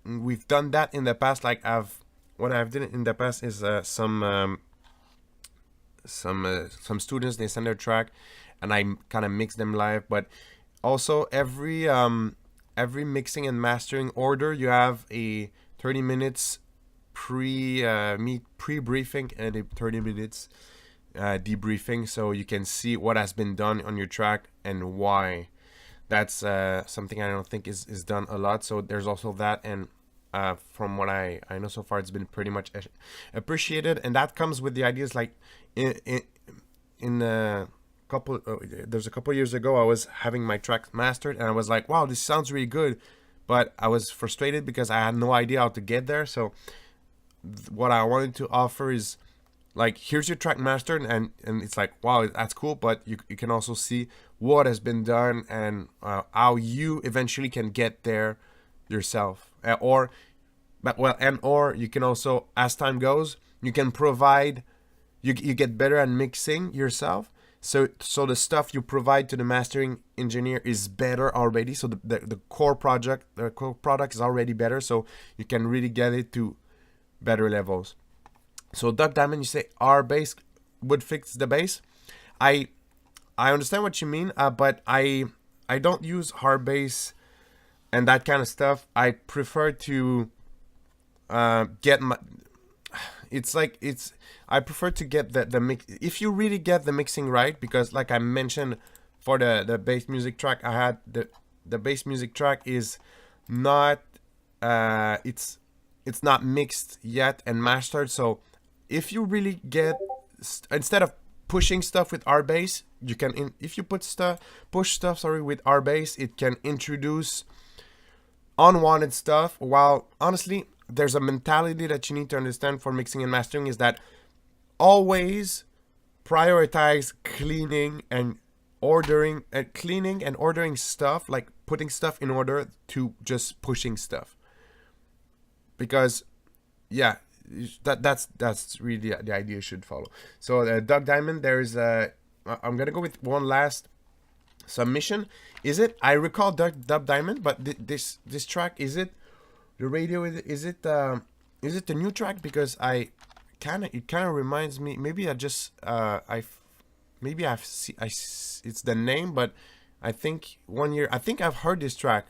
We've done that in the past. Like what I've done in the past is some students, they send their track and I kind of mix them live. But also every mixing and mastering order, you have a 30 minutes pre-briefing and a 30 minutes debriefing, so you can see what has been done on your track and why. That's something I don't think is done a lot, so there's also that. And from what I know so far, it's been pretty much appreciated, and that comes with the ideas. Like in a couple there's a couple years ago, I was having my track mastered and I was like, wow, this sounds really good, but I was frustrated because I had no idea how to get there. So what I wanted to offer is like here's your track mastered, and it's like, wow, that's cool, but you can also see what has been done and how you eventually can get there yourself, or you can also, as time goes, you can provide, you get better at mixing yourself, so the stuff you provide to the mastering engineer is better already, so the core product is already better, so you can really get it to better levels. So Doug Diamond, you say our bass would fix the bass. I understand what you mean, but I don't use hard bass and that kind of stuff. I prefer to get my, I prefer to get the mix. If you really get the mixing right, because like I mentioned for the bass music track, I had the bass music track is not it's not mixed yet and mastered. So if you really get, instead of pushing stuff with our bass, you can if you push stuff with our bass, it can introduce unwanted stuff. While honestly, there's a mentality that you need to understand for mixing and mastering, is that always prioritize cleaning and ordering stuff, like putting stuff in order, to just pushing stuff. Because yeah, that's really the idea you should follow. So Doug Diamond, there's I'm gonna go with one last submission. Is it, I recall Doug Diamond, but this track, is it the radio, is it the new track? Because it kind of reminds me, maybe it's the name, but I think I've heard this track.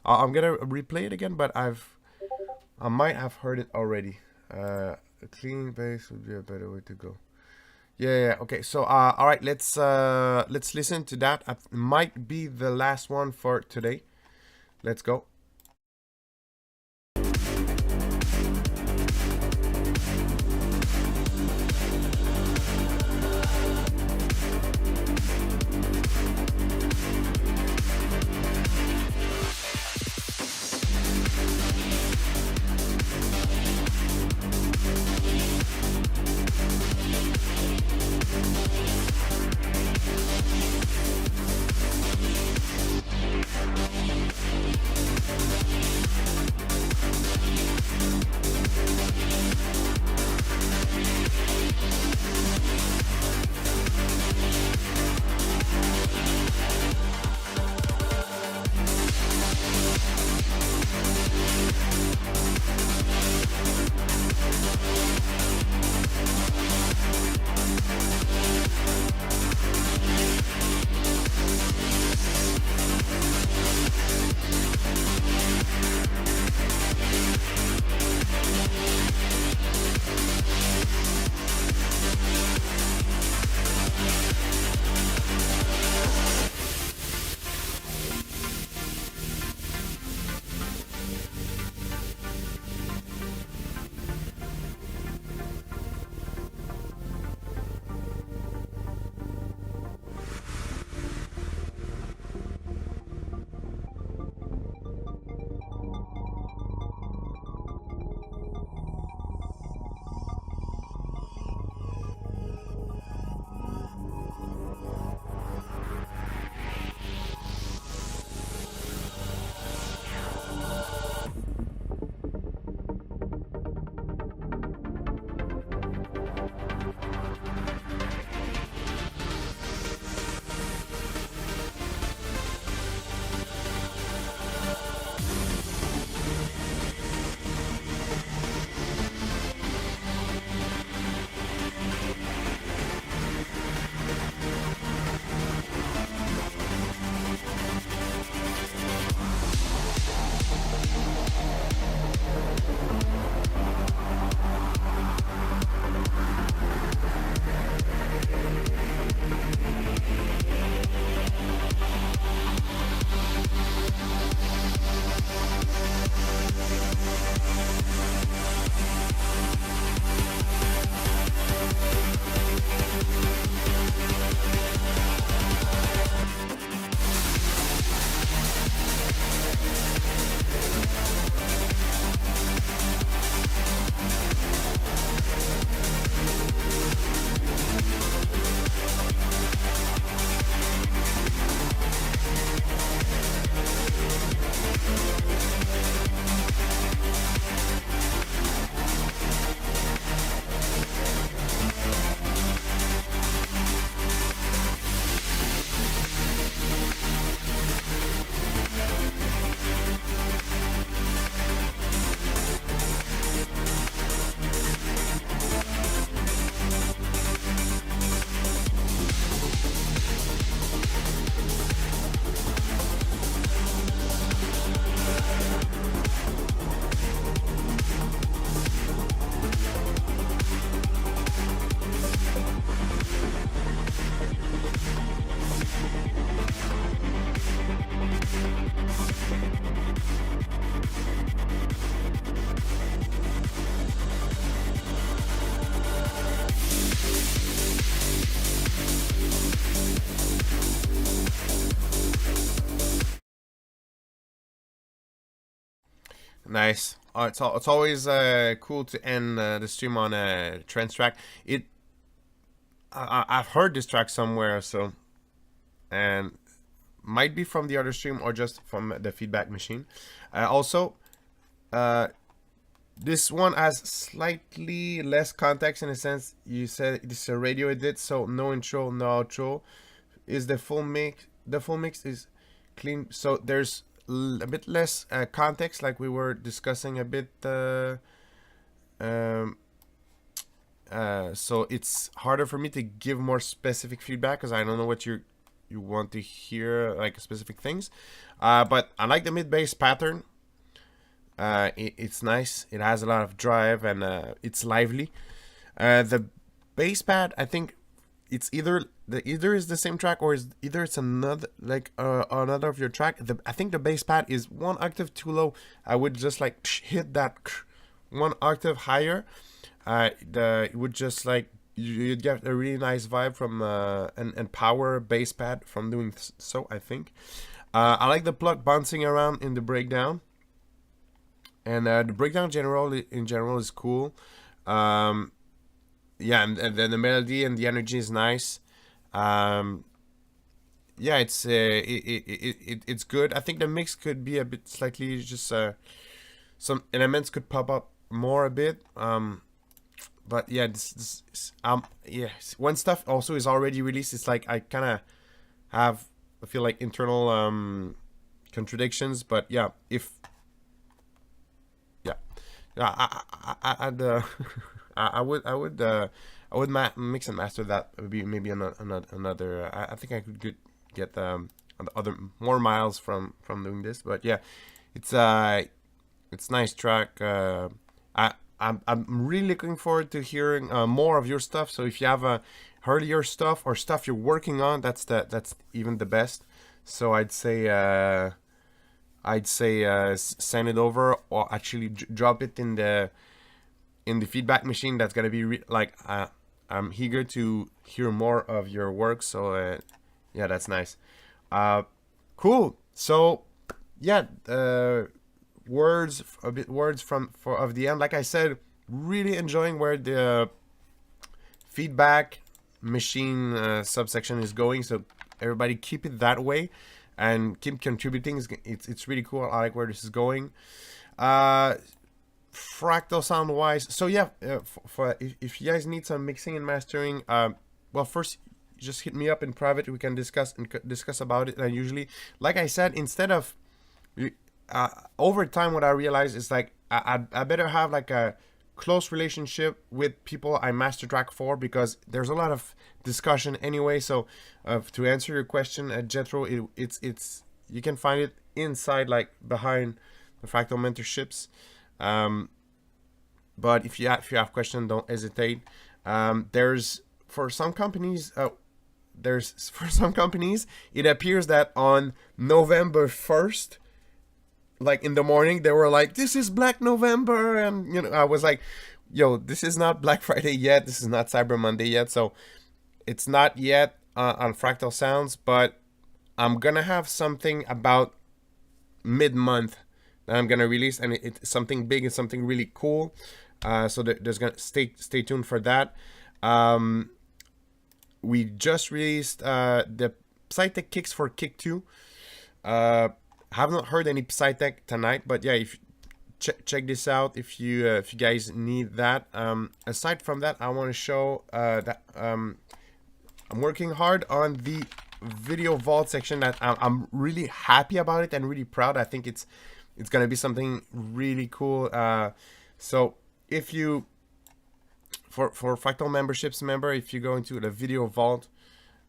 I'm gonna replay it again, but I might have heard it already. A clean bass would be a better way to go. Yeah. Okay. So all right, let's listen to that. It might be the last one for today. Let's go. Nice. It's always cool to end the stream on a trance track. I've heard this track somewhere, so, and might be from the other stream or just from the Feedback Machine. Also, this one has slightly less context in a sense. You said this is a radio edit, so no intro, no outro. Is the full mix? The full mix is clean, so there's a bit less context, like we were discussing a bit. So it's harder for me to give more specific feedback because I don't know what you want to hear, like specific things. But I like the mid bass pattern. It's nice. It has a lot of drive and it's lively. The bass pad, I think it's either is the same track or either it's another, like another of your track. I think the bass pad is 1 octave too low. I would just like hit that 1 octave higher. It would just like you'd get a really nice vibe from and power bass pad from doing so. I think I like the pluck bouncing around in the breakdown, and the breakdown in general is cool. Yeah, and then the melody and the energy is nice. Yeah, it's good. I think the mix could be a bit slightly just some elements could pop up more a bit. But yeah, yeah, when stuff also is already released, it's like I kind of I feel like internal contradictions. But yeah, I would mix and master that. Maybe another. I think I could get other more miles from doing this. But yeah, it's nice track. I'm really looking forward to hearing more of your stuff. So if you have heard your stuff or stuff you're working on, that's even the best. So I'd say send it over, or actually drop it in the Feedback Machine. That's gonna be I'm eager to hear more of your work. So yeah, that's nice. Cool. So yeah, words from the end. Like I said, really enjoying where the Feedback Machine subsection is going. So everybody keep it that way and keep contributing. It's really cool. I like where this is going. Fractal sound wise, so yeah, if you guys need some mixing and mastering, well, first just hit me up in private. We can discuss about it. And usually, like I said, instead of over time, what I realized is like I better have like a close relationship with people I master track for, because there's a lot of discussion anyway. So to answer your question, at Jethro, it's you can find it inside, like behind the Fractal mentorships. But if you have questions, don't hesitate. There's for some companies, it appears that on November 1st, like in the morning, they were like, "This is Black November," and I was like, "Yo, this is not Black Friday yet. This is not Cyber Monday yet." So it's not yet on Fractal Sounds, but I'm gonna have something about mid-month that I'm gonna release, and it's something big and something really cool. So there's gonna stay tuned for that. We just released the Psytech kicks for Kick 2. Have not heard any Psytech tonight, but yeah, if check this out if you guys need that. Aside from that, I want to show that I'm working hard on the video vault section. That I'm really happy about it and really proud. I think it's gonna be something really cool. So if you for Fractal memberships if you go into the video vault,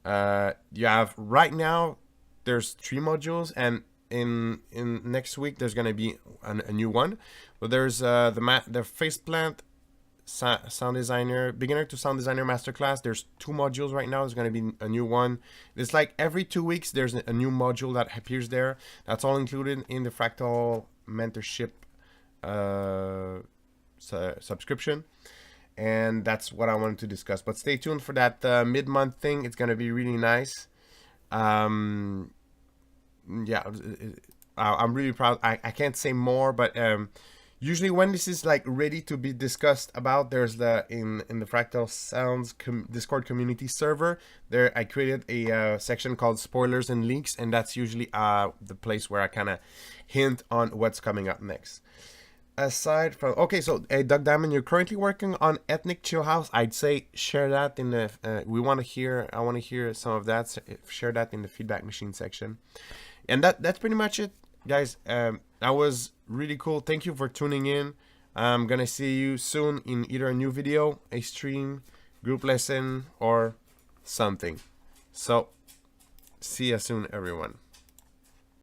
you have right now there's 3 modules, and in next week there's gonna be a new one. But there's the Faceplant sound designer, beginner to sound designer masterclass. There's 2 modules right now. There's gonna be a new one. It's like every 2 weeks there's a new module that appears there. That's all included in the Fractal mentorship subscription, and that's what I wanted to discuss. But stay tuned for that mid-month thing. It's gonna be really nice. Yeah, I'm really proud. I can't say more, but usually when this is like ready to be discussed about, there's the in the Fractal Sounds Discord community server. There, I created a section called spoilers and leaks, and that's usually the place where I kind of hint on what's coming up next. Aside from, okay, so Doug Diamond, you're currently working on Ethnic Chill House. I'd say share that in the I want to hear some of that. So share that in the feedback machine section. And that's pretty much it, guys. That was really cool. Thank you for tuning in. I'm gonna see you soon in either a new video, a stream, group lesson, or something. So see you soon, everyone.